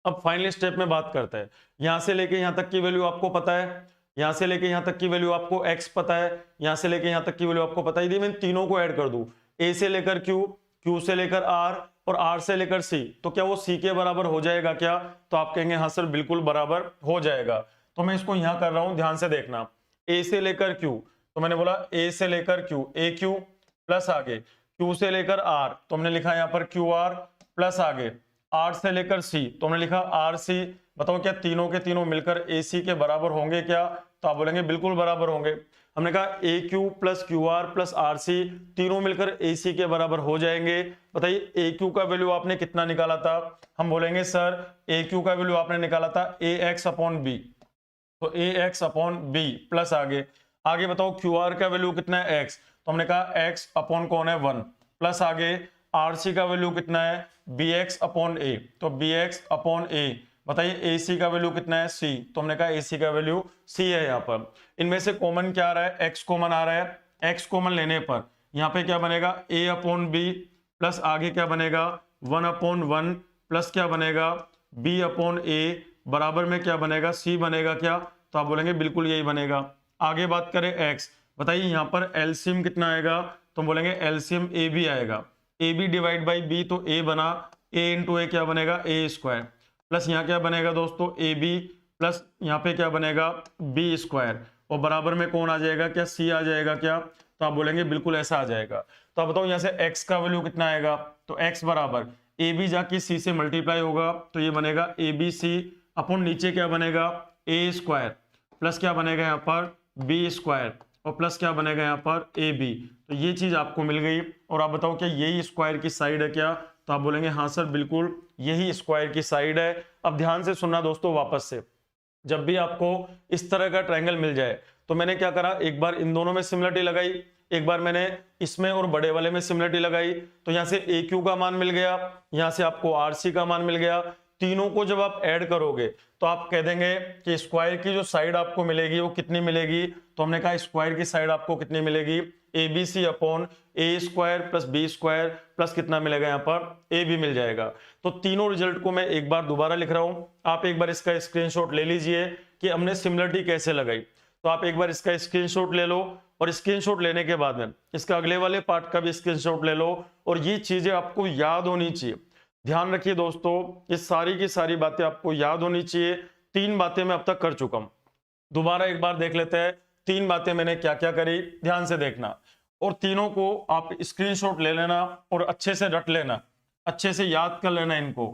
अब फाइनल स्टेप में बात करते हैं, यहां से लेके यहां तक की वैल्यू आपको पता है, यहां से लेके यहां तक की वैल्यू आपको x पता है, यहां से लेके यहां तक की वैल्यू आपको पता है। यदि मैं तीनों को ऐड कर दूं, a से लेकर q, q से लेकर r और r से लेकर c, तो क्या वो c के बराबर हो जाएगा क्या? तो आप कहेंगे हाँ सर बिल्कुल बराबर हो जाएगा। तो मैं इसको यहां कर रहा हूं, ध्यान से देखना, a से लेकर q, तो मैंने बोला a से लेकर q, a q प्लस आगे q से लेकर r, तो हमने लिखा यहाँ पर क्यू आर प्लस आगे R से लेकर C, तो हमने लिखा आर सी। बताओ क्या तीनों के तीनों मिलकर AC के बराबर होंगे क्या? तो आप बोलेंगे बिल्कुल बराबर होंगे। हमने कहा AQ plus Q R plus R C तीनों मिलकर AC के बराबर हो जाएंगे। बताइए AQ का वैल्यू आपने कितना निकाला था? हम बोलेंगे सर AQ का वैल्यू आपने निकाला था AX अपॉन बी, तो AX अपॉन बी प्लस आगे आगे बताओ QR का वैल्यू कितना है X, तो हमने कहा X अपॉन कौन है 1 प्लस आगे RC का वैल्यू कितना है BX अपॉन A, तो BX अपॉन A। बताइए AC का वैल्यू कितना है C, तो हमने कहा AC का वैल्यू C है। यहाँ पर इनमें से कॉमन क्या आ रहा है? X कॉमन आ रहा है। X कॉमन लेने पर यहाँ पे क्या बनेगा A अपॉन B प्लस आगे क्या बनेगा 1 अपॉन 1 प्लस क्या बनेगा B अपॉन A बराबर में क्या बनेगा C बनेगा क्या? तो आप बोलेंगे बिल्कुल यही बनेगा। आगे बात करें X, बताइए यहाँ पर एलसीएम कितना आएगा? तो हम बोलेंगे एलसीएम ए बी आएगा, A B divide by B, तो ए बना ए इंटू ए क्या बनेगा ए स्क्वायर प्लस यहाँ क्या बनेगा दोस्तों ए बी प्लस यहाँ पे क्या बनेगा बी स्क्वायर, और बराबर में कौन आ जाएगा क्या? सी आ जाएगा क्या? तो आप बोलेंगे बिल्कुल ऐसा आ जाएगा। तो आप बताओ यहाँ से x का वैल्यू कितना आएगा? तो x बराबर ए बी जाके सी से मल्टीप्लाई होगा, तो ये बनेगा ए बी सी अपॉन नीचे क्या बनेगा ए स्क्वायर प्लस क्या बनेगा यहाँ पर बी स्क्वायर और प्लस क्या बनेगा यहाँ पर ए बी। तो ये चीज आपको मिल गई। और आप बताओ क्या यही स्क्वायर की साइड है क्या? तो आप बोलेंगे हाँ सर बिल्कुल यही स्क्वायर की साइड है। अब ध्यान से सुनना दोस्तों, वापस से जब भी आपको इस तरह का ट्रायंगल मिल जाए तो मैंने क्या करा, एक बार इन दोनों में सिमिलरिटी लगाई, एक बार मैंने इसमें और बड़े वाले में सिमिलरिटी लगाई, तो यहाँ से ए क्यू का मान मिल गया, यहाँ से आपको आर सी का मान मिल गया। तीनों को जब आप ऐड करोगे तो आप कह देंगे कि स्क्वायर की जो साइड आपको मिलेगी वो कितनी मिलेगी? तो हमने कहा स्क्वायर की साइड आपको कितनी मिलेगी A B C upon A square plus B square plus कितना मिलेगा यहाँ पर ए बी मिल जाएगा। तो तीनों रिजल्ट को मैं एक बार दोबारा लिख रहा हूं, आप एक बार इसका स्क्रीनशॉट ले लीजिए कि हमने सिमिलरिटी कैसे लगाई। तो आप एक बार इसका स्क्रीनशॉट ले लो और स्क्रीनशॉट लेने के बाद में इसका अगले वाले पार्ट का भी स्क्रीनशॉट ले लो, और ये चीजें आपको याद होनी चाहिए। ध्यान रखिए दोस्तों, ये सारी की सारी बातें आपको याद होनी चाहिए। 3 बातें मैं अब तक कर चुका हूं, दोबारा एक बार देख लेते हैं 3 बातें मैंने क्या क्या करी। ध्यान से देखना और तीनों को आप स्क्रीनशॉट ले लेना और अच्छे से रट लेना, अच्छे से याद कर लेना इनको।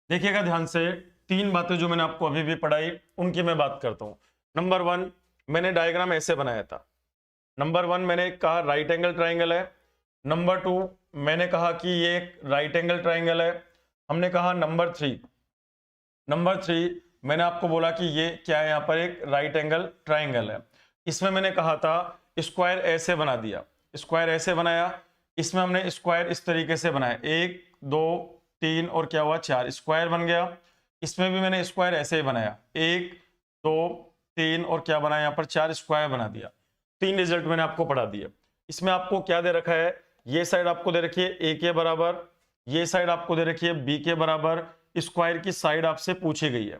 देखिएगा ध्यान से, 3 बातें जो मैंने आपको अभी भी पढ़ाई उनकी मैं बात करता हूं। नंबर 1, मैंने डायग्राम ऐसे बनाया था। नंबर 1 मैंने कहा राइट एंगल ट्राइंगल है। नंबर 2 मैंने कहा कि ये एक राइट एंगल ट्राइंगल है। हमने कहा नंबर 3 मैंने आपको बोला कि ये क्या है, यहाँ पर एक राइट एंगल ट्राइंगल है। इसमें मैंने कहा था स्क्वायर ऐसे बना दिया, स्क्वायर ऐसे बनाया। इसमें हमने स्क्वायर इस तरीके से बनाया, 1 2 3 और क्या हुआ 4 स्क्वायर बन गया। इसमें भी मैंने स्क्वायर ऐसे ही बनाया, 1 2 3 और क्या बनाया यहाँ पर 4 स्क्वायर बना दिया। 3 रिजल्ट मैंने आपको पढ़ा दिए। इसमें आपको क्या दे रखा है, ये साइड आपको दे रखी है ए के बराबर, ये साइड आपको दे रखी है बी के बराबर। स्क्वायर की साइड आपसे पूछी गई है।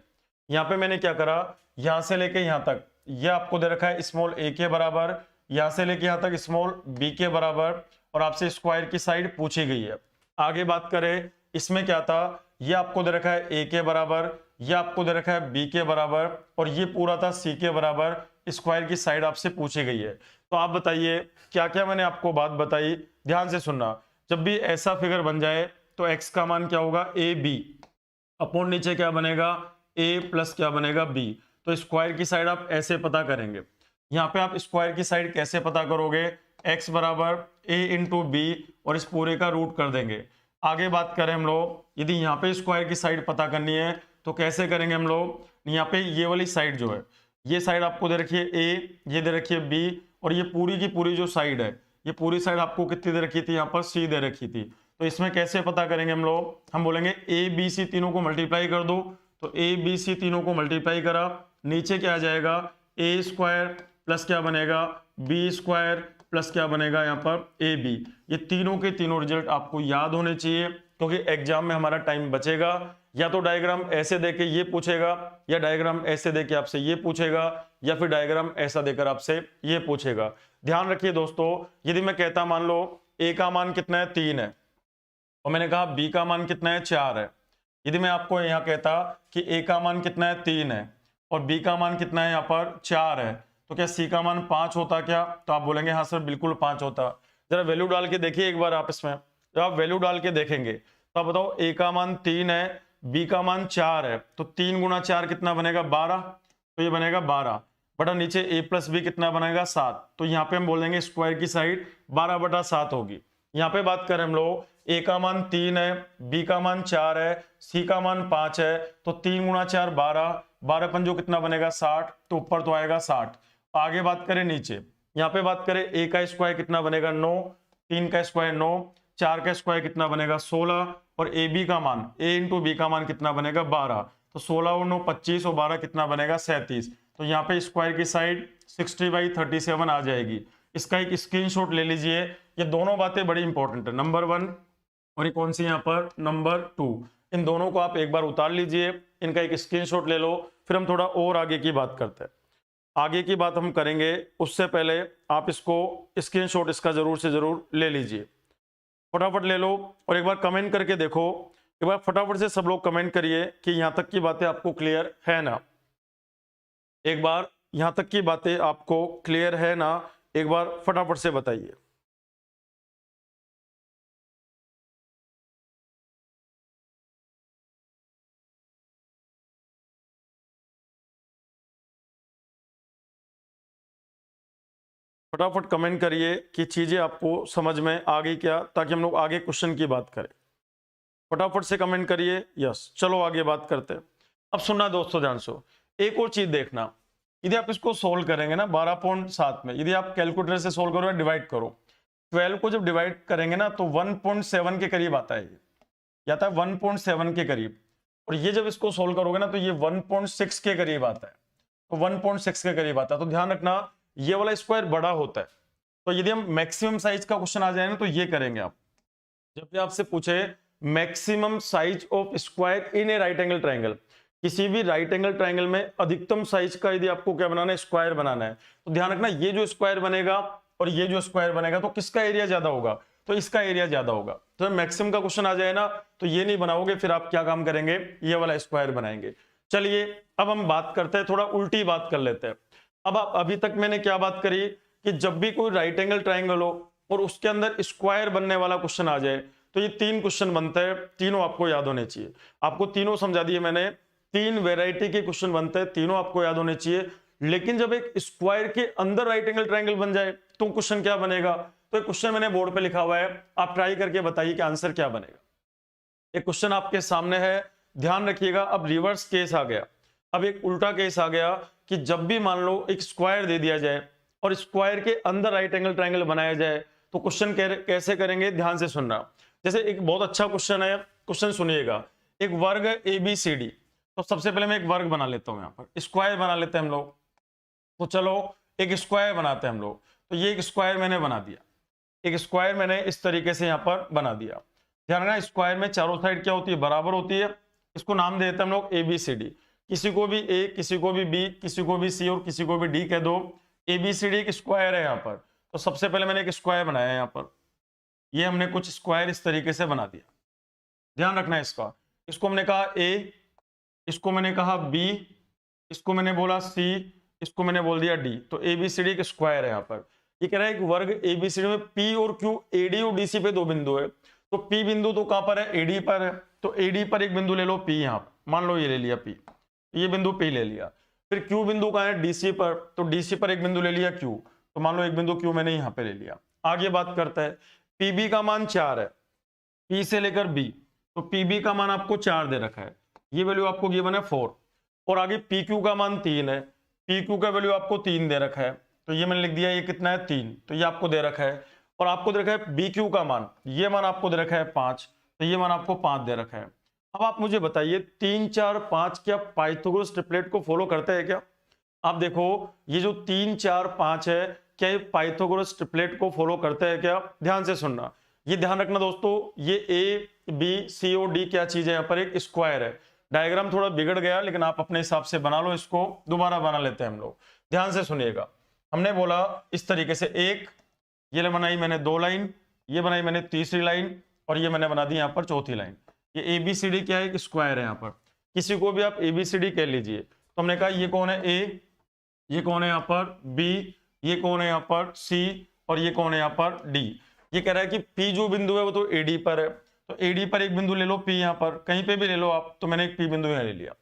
यहाँ पे मैंने क्या करा, यहां से लेके यहां तक ये आपको दे रखा है स्मॉल ए के बराबर, यहां से लेके यहां तक स्मॉल बी के बराबर, और आपसे स्क्वायर की साइड पूछी गई है। आगे बात करें, इसमें क्या था, ये आपको दे रखा है ए के बराबर, ये आपको दे रखा है बी के बराबर, और ये पूरा था सी के बराबर। स्क्वायर की साइड आपसे पूछी गई है। तो आप बताइए क्या क्या मैंने आपको बात बताई, ध्यान से सुनना। जब भी ऐसा फिगर बन जाए तो एक्स का मान क्या होगा ए बी अपॉन नीचे क्या बनेगा ए प्लस क्या बनेगा बी। तो स्क्वायर की साइड आप ऐसे पता करेंगे। यहाँ पे आप स्क्वायर की साइड कैसे पता करोगे, x बराबर ए इंटू बी और इस पूरे का रूट कर देंगे। आगे बात करें हम लोग, यदि यहाँ पे स्क्वायर की साइड पता करनी है तो कैसे करेंगे हम लोग, यहाँ पे ये वाली साइड जो है ये साइड आपको दे रखी है ए, ये दे रखी है बी, और ये पूरी की पूरी जो साइड है, ये पूरी साइड आपको कितनी दे रखी थी, यहाँ पर सी दे रखी थी। तो इसमें कैसे पता करेंगे हम लोग, हम बोलेंगे ए बी सी तीनों को मल्टीप्लाई कर दो। तो ए बी सी तीनों को मल्टीप्लाई करा, नीचे क्या आ जाएगा, ए स्क्वायर प्लस क्या बनेगा, बी स्क्वायर प्लस क्या बनेगा यहाँ पर ए बी। ये तीनों के तीनों रिजल्ट आपको याद होने चाहिए, क्योंकि एग्जाम में हमारा टाइम बचेगा। या तो डायग्राम ऐसे देके ये पूछेगा, या डायग्राम ऐसे देके आपसे ये पूछेगा, या फिर डायग्राम ऐसा देकर आपसे ये पूछेगा। ध्यान रखिए दोस्तों, यदि मैं कहता मान लो ए का मान कितना है, 3 है, और मैंने कहा बी का मान कितना है, 4 है। यदि मैं आपको यहाँ कहता कि ए का मान कितना है, 3 है, और बी का मान कितना है यहाँ पर 4 है, तो क्या सी का मान 5 होता क्या? तो आप बोलेंगे हाँ सर बिल्कुल 5 होता। जरा वैल्यू डाल के देखिए एक बार आप इसमें, जब आप वैल्यू डाल के देखेंगे तो आप बताओ ए का मान 3 है, बी का मान 4 है, तो 3 गुना 4 कितना बनेगा, 12। तो ये बनेगा 12 बटा नीचे ए प्लस बी कितना बनेगा, 7। तो यहाँ पे हम बोल देंगे स्क्वायर की साइड 12/7 होगी। यहाँ पे बात करें हम लोग, ए का मान 3 है, बी का मान 4 है, सी का मान 5 है, तो 3 गुना 4 12, 12 पंजो कितना बनेगा 60, तो ऊपर तो आएगा 60। आगे बात करें नीचे, यहाँ पे बात करें ए का स्क्वायर कितना बनेगा 9, 3 का स्क्वायर 9, 4 का स्क्वायर कितना बनेगा 16, और ए बी का मान, ए इंटू बी का मान कितना बनेगा 12। तो 16 और 9 25, और 12 कितना बनेगा 37। तो यहाँ पे स्क्वायर की साइड 60/37 आ जाएगी। इसका एक स्क्रीनशॉट ले लीजिए। ये दोनों बातें बड़ी इंपॉर्टेंट है, नंबर 1 और ये कौन सी यहाँ पर नंबर 2, इन दोनों को आप एक बार उतार लीजिए, इनका एक स्क्रीनशॉट ले लो। फिर हम थोड़ा और आगे की बात करते हैं। आगे की बात हम करेंगे, उससे पहले आप इसको स्क्रीनशॉट इसका जरूर से जरूर ले लीजिए, फटाफट ले लो, और एक बार कमेंट करके देखो। एक बार फटाफट से सब लोग कमेंट करिए कि यहां तक की बातें आपको क्लियर है ना। एक बार यहां तक की बातें आपको क्लियर है ना, एक बार फटाफट से बताइए। फटाफट कमेंट करिए कि चीजें आपको समझ में आ गई क्या, ताकि हम लोग आगे क्वेश्चन की बात करें। फटाफट से कमेंट करिए यस। चलो आगे बात करते हैं। अब सुनना दोस्तों ध्यान से, एक और चीज देखना, यदि आप इसको सोल्व करेंगे ना 12.7 में, यदि आप कैलकुलेटर से सोल्व करो या डिवाइड करो, 12 को जब डिवाइड करेंगे ना तो 1.7 के करीब आता है, ये आता है 1.7 के करीब। और ये जब इसको सोल्व करोगे ना तो ये 1.6 के करीब आता है, तो 1.6 के करीब आता है। तो ध्यान रखना ये वाला स्क्वायर बड़ा होता है। तो यदि हम मैक्सिमम साइज का क्वेश्चन आ जाए ना तो ये करेंगे आप, जब भी आपसे पूछे maximum size of square in A right angle triangle, किसी भी राइट एंगल ट्राइंगल में अधिकतम साइज का यदि आपको क्या बनाना है, स्क्वायर बनाना है, तो ध्यान रखना ये जो स्क्वायर बनेगा और ये जो स्क्वायर बनेगा, तो किसका एरिया ज्यादा होगा, तो इसका एरिया ज्यादा होगा। तो मैक्सिमम का क्वेश्चन आ जाए ना तो ये नहीं बनाओगे, फिर आप क्या काम करेंगे, ये वाला स्क्वायर बनाएंगे। चलिए अब हम बात करते हैं, थोड़ा उल्टी बात कर लेते हैं। अब आप अभी तक मैंने क्या बात करी कि जब भी कोई राइट एंगल ट्राइंगल हो और उसके अंदर स्क्वायर बनने वाला क्वेश्चन आ जाए, तो ये 3 क्वेश्चन बनते हैं, तीनों आपको याद होने चाहिए। आपको तीनों समझा दिए मैंने, 3 वेराइटी के क्वेश्चन बनते हैं, तीनों आपको याद होने चाहिए। लेकिन जब एक स्क्वायर के अंदर राइट एंगल ट्राइंगल बन जाए तो क्वेश्चन क्या बनेगा, तो एक क्वेश्चन मैंने बोर्ड पे लिखा हुआ है, आप ट्राई करके बताइए कि आंसर क्या बनेगा। एक क्वेश्चन आपके सामने है, ध्यान रखिएगा। अब रिवर्स केस आ गया, अब एक उल्टा केस आ गया कि जब भी मान लो एक स्क्वायर दे दिया जाए और स्क्वायर के अंदर राइट एंगल ट्राइंगल बनाया जाए, तो क्वेश्चन कैसे करेंगे, ध्यान से सुनना। जैसे एक बहुत अच्छा क्वेश्चन है, क्वेश्चन सुनिएगा, एक वर्ग ABCD, तो सबसे पहले मैं एक वर्ग बना लेता हूं, यहाँ पर स्क्वायर बना लेते हैं हम लोग। तो चलो एक स्क्वायर बनाते हैं हम लोग। तो ये एक स्क्वायर मैंने बना दिया, एक स्क्वायर मैंने इस तरीके से यहाँ पर बना दिया। ध्यान रखना स्क्वायर में चारों साइड क्या होती है, बराबर होती है। इसको नाम देते हैं हम लोग ABCD, किसी को भी A, किसी को भी B, किसी को भी C और किसी को भी D कह दो। ABCD एक स्क्वायर है यहाँ पर। तो सबसे पहले मैंने एक स्क्वायर बनाया यहाँ पर, ये हमने कुछ स्क्वायर इस तरीके से बना दिया। ध्यान रखना इसका, इसको हमने कहा A, इसको मैंने कहा B, इसको मैंने बोला C, इसको मैंने बोल दिया D। तो ABCD एक स्क्वायर है यहाँ पर। ये कह रहा है एक वर्ग ABCD में P और Q, AD और DC पे 2 बिंदु है। तो P बिंदु तो कहां पर है, AD पर है। तो AD पर एक बिंदु ले लो P, यहाँ पर मान लो ये ले लिया P, ये बिंदु P ले लिया। फिर Q बिंदु कहां है, DC पर, तो DC पर एक बिंदु ले लिया Q, तो मान लो एक बिंदु Q मैंने यहाँ पे ले लिया। आगे बात करता है, PB का मान 4 है, P से लेकर B, तो PB का मान आपको 4 दे रखा है, ये वैल्यू आपको गिवन है 4। और आगे PQ का मान 3 है, पी क्यू का वैल्यू आपको 3 दे रखा है, तो ये मैंने लिख दिया, ये कितना है 3, तो ये आपको दे रखा है। और आपको दे रखा है बी क्यू का मान, ये मान आपको दे रखा है 5, तो ये मान आपको 5 दे रखा है। अब आप मुझे बताइए 3 4 5 क्या पाइथागोरस ट्रिपलेट को फॉलो करते हैं क्या? आप देखो ये जो 3 4 5 है, क्या ये पाइथागोरस ट्रिपलेट को फॉलो करते हैं क्या? ध्यान से सुनना, ये ध्यान रखना दोस्तों, ये ए बी सी ओ डी क्या चीज है, यहाँ पर एक स्क्वायर है। डायग्राम थोड़ा बिगड़ गया, लेकिन आप अपने हिसाब से बना लो, इसको दोबारा बना लेते हैं हम लोग। ध्यान से सुनिएगा, हमने बोला इस तरीके से, एक ये बनाई मैंने 2 लाइन, ये बनाई मैंने तीसरी लाइन, और ये मैंने बना दी यहाँ पर चौथी लाइन। ये ए बी सी डी क्या है, एक स्क्वायर है। यहाँ पर किसी को भी आप ए बी सी डी कह लीजिए। तो हमने कहा ये कौन है ए, ये कौन है यहाँ पर बी, ये कौन है यहाँ पर सी, और ये कौन है यहाँ पर डी। ये कह रहा है कि पी जो बिंदु है वो तो एडी पर है, तो एडी पर एक बिंदु ले लो, पी यहाँ पर कहीं पे भी ले लो आप, तो मैंने एक पी बिंदु यहाँ ले लिया।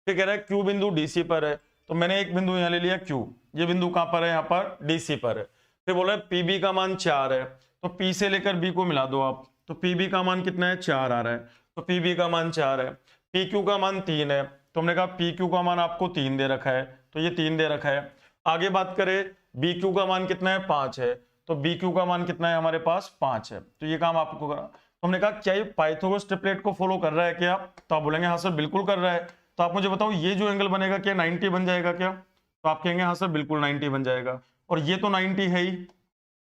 फिर कह रहा है क्यू बिंदु डीसी पर है, तो मैंने एक बिंदु यहाँ ले लिया क्यू, ये बिंदु कहाँ पर है, यहाँ पर डीसी पर है। फिर बोला पीबी का मान 4 है, तो पी से लेकर बी को मिला दो आप, तो पीबी का मान कितना है, 4 आ रहा है, तो पीबी का मान 4 है। पी क्यू का मान 3 है, तो हमने कहा पी क्यू का मान आपको 3 दे रखा है, तो ये 3 दे रखा है। आगे बात करें बी क्यू का मान कितना है, 5 है, तो बी क्यू का मान कितना है हमारे पास, 5 है। तो ये काम आपको करा। तो हमने कहा क्या ये पाइथागोरस ट्रिपलेट को फॉलो कर रहा है क्या? तो आप बोलेंगे हाँ सर बिल्कुल कर रहा है। तो आप मुझे बताओ ये जो एंगल बनेगा क्या 90 बन जाएगा क्या? तो आप कहेंगे हाँ सर बिल्कुल 90 बन जाएगा। और ये तो 90 है ही,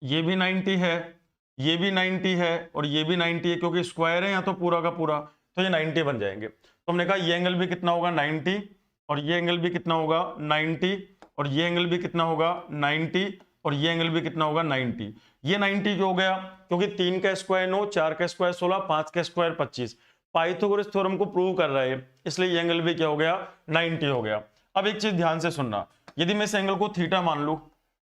ये भी 90 है, ये भी 90 है, और ये भी 90 है, क्योंकि स्क्वायर है यहाँ तो पूरा का पूरा, तो ये 90 बन जाएंगे। तो हमने कहा ये एंगल भी कितना होगा 90, और ये एंगल भी कितना होगा 90, और ये एंगल भी कितना होगा 90, और ये एंगल भी कितना होगा 90। ये 90 क्यों हो गया? क्योंकि 3 का स्क्वायर 9, 4 का स्क्वायर 16, 5 का स्क्वायर 25, पाइथागोरस थ्योरम को प्रूव कर रहा है, इसलिए ये एंगल भी क्या हो गया 90 हो गया। अब एक चीज ध्यान से सुनना, यदि मैं इस एंगल को थीटा मान लूं,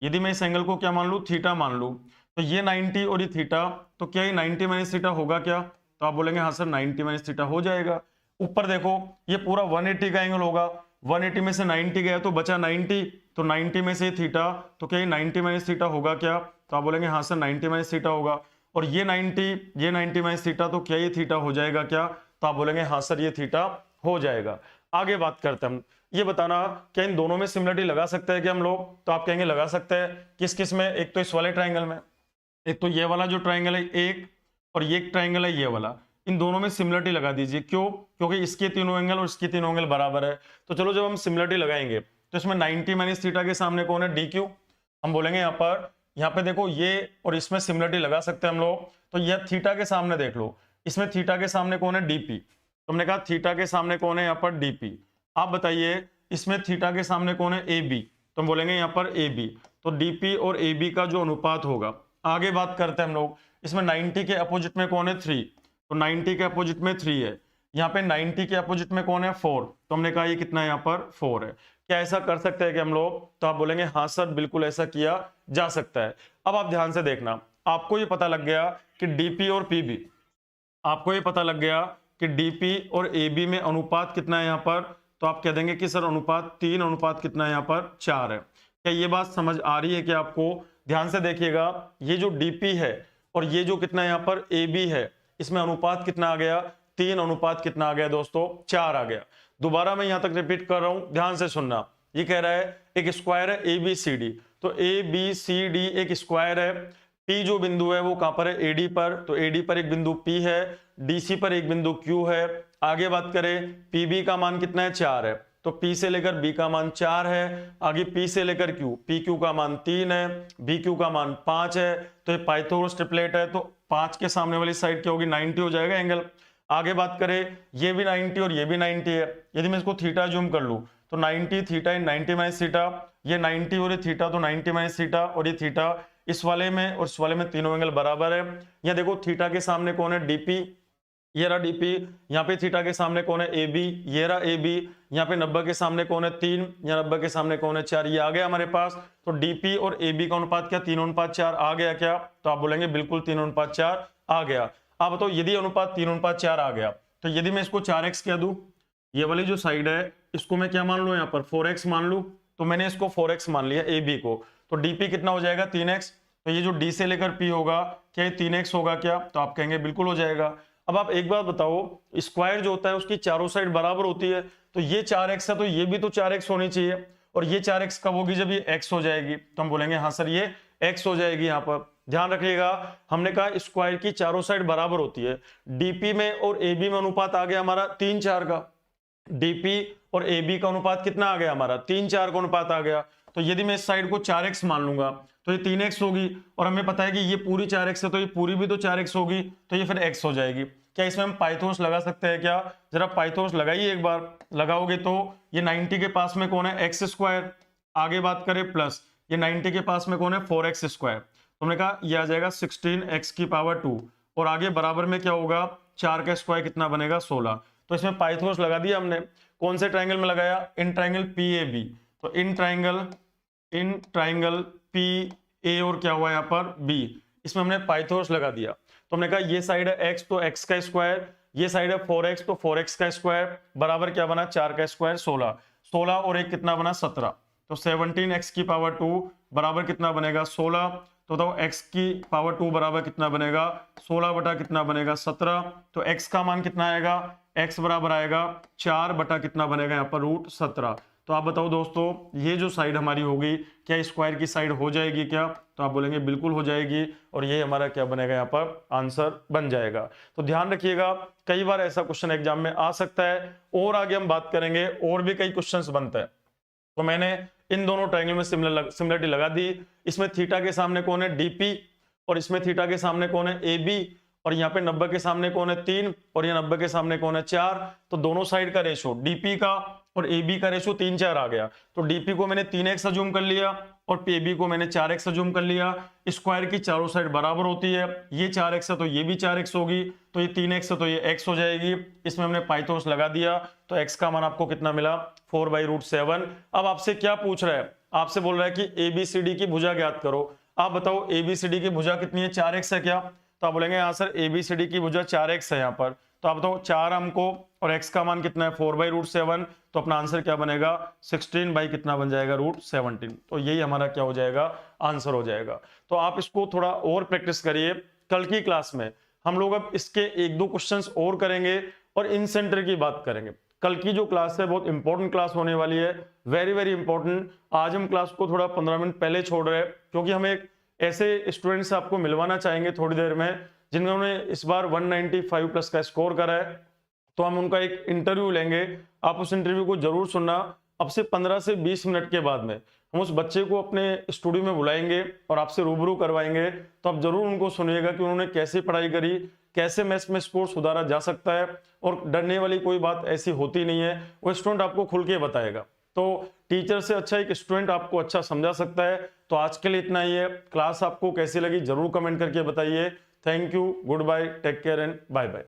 यदि मैं इस एंगल को क्या मान लूं, थीटा मान लूं, तो ये 90 और ये थीटा, तो क्या ये 90 माइनस थीटा होगा क्या? तो आप बोलेंगे हाँ सर 90 माइनस थीटा हो जाएगा। ऊपर देखो ये पूरा 180 का एंगल होगा, 180 में से 90 गया तो बचा 90, तो 90 में से थीटा, तो क्या ये 90 माइनस थीटा होगा क्या? तो आप बोलेंगे हाँ सर 90 माइनस थीटा होगा। और ये 90 माइनस थीटा, तो क्या ये थीटा हो जाएगा क्या? तो आप बोलेंगे हाँ सर ये थीटा हो जाएगा। आगे बात करते हैं हम, ये बताना क्या इन दोनों में सिमिलरिटी लगा सकते हैं क्या हम लोग? तो आप कहेंगे लगा सकते हैं। किस किस में? एक तो इस वाले ट्राइंगल में, एक तो ये वाला जो ट्राइंगल है एक, और ये एक ट्राइंगल है ये वाला, इन दोनों में सिमिलरिटी लगा दीजिए। क्यों? क्योंकि इसके तीनों एंगल और इसके तीनों एंगल बराबर है। तो चलो जब हम सिमिलरिटी लगाएंगे तो इसमें 90 माइनस थीटा के सामने कौन है, डी क्यू। हम बोलेंगे यहाँ पे देखो ये, और इसमें सिमिलरिटी लगा सकते हैं हम लोग। तो यह थीटा के सामने देख लो, इसमें थीटा के सामने कौन है, डीपी। तो हमने कहा थीटा के सामने कौन है, यहाँ पर डीपी। आप बताइए इसमें थीटा के सामने कौन है, ए बी। तो हम बोलेंगे यहाँ पर ए बी, तो डीपी और ए बी का जो अनुपात होगा। आगे बात करते हैं हम लोग, इसमें 90 के अपोजिट में कौन है, 3, तो 90 के अपोजिट में 3 है। यहाँ पे 90 के अपोजिट में कौन है, 4, तो हमने कहा ये कितना है यहाँ पर 4 है। क्या ऐसा कर सकते हैं कि हम लोग? तो आप बोलेंगे हाँ सर बिल्कुल ऐसा किया जा सकता है। अब आप ध्यान से देखना, आपको ये पता लग गया कि डीपी और पीबी, आपको ये पता लग गया कि डीपी और एबी में अनुपात कितना है यहाँ पर, तो आप कह देंगे कि सर अनुपात 3, अनुपात कितना है यहाँ पर 4 है। क्या ये बात समझ आ रही है कि आपको? ध्यान से देखिएगा, ये जो डीपी है और ये जो कितना है यहाँ पर एबी है, इसमें अनुपात कितना आ गया, 3, अनुपात कितना आ गया दोस्तों, 4 आ गया। दोबारा मैं यहां तक रिपीट कर रहा हूं, ध्यान से सुनना। ये कह रहा है एक स्क्वायर है ए बी सी डी, तो ए बी सी डी एक स्क्वायर है। पी जो बिंदु है वो कहां पर है, एडी पर, तो एडी पर एक बिंदु पी है, डीसी पर एक बिंदु क्यू है। आगे बात करें पीबी का मान कितना है, 4 है, तो पी से लेकर बी का मान 4 है। आगे पी से लेकर क्यू, पी क्यू का मान 3 है, बी क्यू का मान 5 है। तो ये पाइथागोरस ट्रिपलेट है, तो 5 के सामने वाली साइड क्या होगी, 90 हो जाएगा एंगल। आगे बात करें ये भी 90 और ये भी 90 है। यदि मैं इसको थीटा जूम कर लूं तो 90 थीटा इन 90 माइनस थीटा, ये 90 और ये थीटा, तो 90 माइनस थीटा और ये थीटा, इस वाले में और इस वाले में तीनों एंगल बराबर है। यहाँ देखो थीटा के सामने कौन है, डीपी, ये रहा डीपी। यहाँ पे थीटा के सामने कौन है, ए बी, ये रहा ए बी। यहाँ पे 90 के सामने कौन है, 3, यहाँ 90 के सामने कौन है, 4। ये आ गया हमारे पास। तो डीपी और ए बी का अनुपात क्या, 3:4 आ गया क्या? तो आप बोलेंगे बिल्कुल 3:4 आ गया। आप बताओ यदि अनुपात 3:4 आ गया तो यदि मैं इसको 4x कह दूं, ये वाली जो साइड है इसको मैं क्या मान लूं, यहाँ पर 4x मान लूं, तो मैंने इसको 4x मान लिया ए बी को। तो डीपी कितना हो जाएगा, 3x। तो ये जो डी से लेकर पी होगा, क्या ये 3x होगा क्या? तो आप कहेंगे बिल्कुल हो जाएगा। अब आप एक बात बताओ, स्क्वायर जो होता है उसकी चारों साइड बराबर होती है, तो ये 4x है तो ये भी तो 4x होनी चाहिए। और ये 4x कब होगी, जब ये x हो जाएगी। तो हम बोलेंगे हाँ सर ये x हो जाएगी। यहाँ पर ध्यान रखिएगा, हमने कहा स्क्वायर की चारों साइड बराबर होती है। डीपी में और AB में अनुपात आ गया हमारा 3:4 का। डीपी और AB का अनुपात कितना आ गया हमारा, 3:4 का अनुपात आ गया। तो यदि मैं इस साइड को 4x मान लूंगा तो ये 3x होगी, और हमें पता है कि ये पूरी 4x है तो ये पूरी भी तो 4x होगी, तो ये फिर x हो जाएगी। क्या इसमें हम पाइथागोरस लगा सकते हैं क्या? जरा पाइथागोरस लगाइए एक बार, लगाओगे तो ये 90 के पास में कौन है, x²। आगे बात करें प्लस, ये 90 के पास में कौन है, 4x²। तो हमने कहा ये आ जाएगा 16x⁻², और आगे बराबर में क्या होगा, 4 का स्क्वायर कितना बनेगा, 16। तो इसमें पाइथागोरस लगा दिया हमने। कौन से ट्राइंगल में लगाया, इन ट्राइंगल PAB। तो इन ट्राइंगल PA और क्या हुआ यहाँ पर B, इसमें हमने पाइथागोरस लगा दिया। तो हमने कहा ये साइड है x तो x का स्क्वायर, ये साइड है 4x तो 4x का स्क्वायर, बराबर क्या बना, 4 का स्क्वायर 16। 16 और 1 कितना बना, 17। तो 17x⁻² बराबर कितना बनेगा, 16। तो बताओ x⁻² बराबर कितना बनेगा, 16 बटा कितना बनेगा, 17। तो x का मान कितना आएगा, x बराबर आएगा 4 बटा कितना बनेगा यहाँ पर, √17। तो आप बताओ दोस्तों, ये जो साइड हमारी होगी, क्या स्क्वायर की साइड हो जाएगी क्या? तो आप बोलेंगे बिल्कुल हो जाएगी, और ये हमारा क्या बनेगा यहाँ पर, आंसर बन जाएगा। तो ध्यान रखिएगा, कई बार ऐसा क्वेश्चन एग्जाम में आ सकता है, और आगे हम बात करेंगे और भी कई क्वेश्चंस बनते हैं। तो मैंने इन दोनों ट्रायंगल में सिमिलरिटी लगा दी। इसमें थीटा के सामने कौन है, DP, और इसमें थीटा के सामने कौन है, AB, और यहाँ पे 90 के सामने कौन है, 3, और यहाँ 90 के सामने कौन है, 4। तो दोनों साइड का रेशो, DP का और AB का रेशो 3:4 आ गया। तो DP को मैंने 3x अज्यूम कर लिया और AB को मैंने 4x अज्यूम कर लिया। स्क्वायर की चारों साइड बराबर होती है, ये 4x है तो ये भी 4x होगी, तो ये 3x है तो ये x हो जाएगी। इसमें हमने पाइथागोरस लगा दिया, तो x का मान आपको कितना मिला, 4/√7। अब आपसे क्या पूछ रहा है, आपसे बोल रहा है कि ABCD की भुजा ज्ञात करो। आप बताओ ABCD की भुजा कितनी है, 4x है क्या? तो आप बोलेंगे हाँ सर ABCD की भुजा 4x है यहाँ पर। तो आप बताओ 4 हमको, और x का मान कितना है, 4/√7। तो अपना आंसर क्या बनेगा, 16 बाई कितना बन जाएगा, √17। तो यही हमारा क्या हो जाएगा, आंसर हो जाएगा। तो आप इसको थोड़ा और प्रैक्टिस करिए। कल की क्लास में हम लोग अब इसके 1-2 क्वेश्चंस और करेंगे और इन सेंटर की बात करेंगे। कल की जो क्लास है बहुत इंपॉर्टेंट क्लास होने वाली है, वेरी वेरी इंपॉर्टेंट। आज हम क्लास को थोड़ा 15 मिनट पहले छोड़ रहे हैं, क्योंकि हम एक ऐसे स्टूडेंट से आपको मिलवाना चाहेंगे थोड़ी देर में जिन्होंने इस बार 195+ का स्कोर करा है। तो हम उनका एक इंटरव्यू लेंगे, आप उस इंटरव्यू को जरूर सुनना। अब से 15 से 20 मिनट के बाद में हम उस बच्चे को अपने स्टूडियो में बुलाएंगे और आपसे रूबरू करवाएंगे। तो आप जरूर उनको सुनिएगा कि उन्होंने कैसे पढ़ाई करी, कैसे मैथ्स में स्कोर सुधारा जा सकता है, और डरने वाली कोई बात ऐसी होती नहीं है। वो स्टूडेंट आपको खुल के बताएगा। तो टीचर से अच्छा एक स्टूडेंट आपको अच्छा समझा सकता है। तो आज के लिए इतना ही है। क्लास आपको कैसी लगी जरूर कमेंट करके बताइए। Thank you, good bye, take care and bye bye.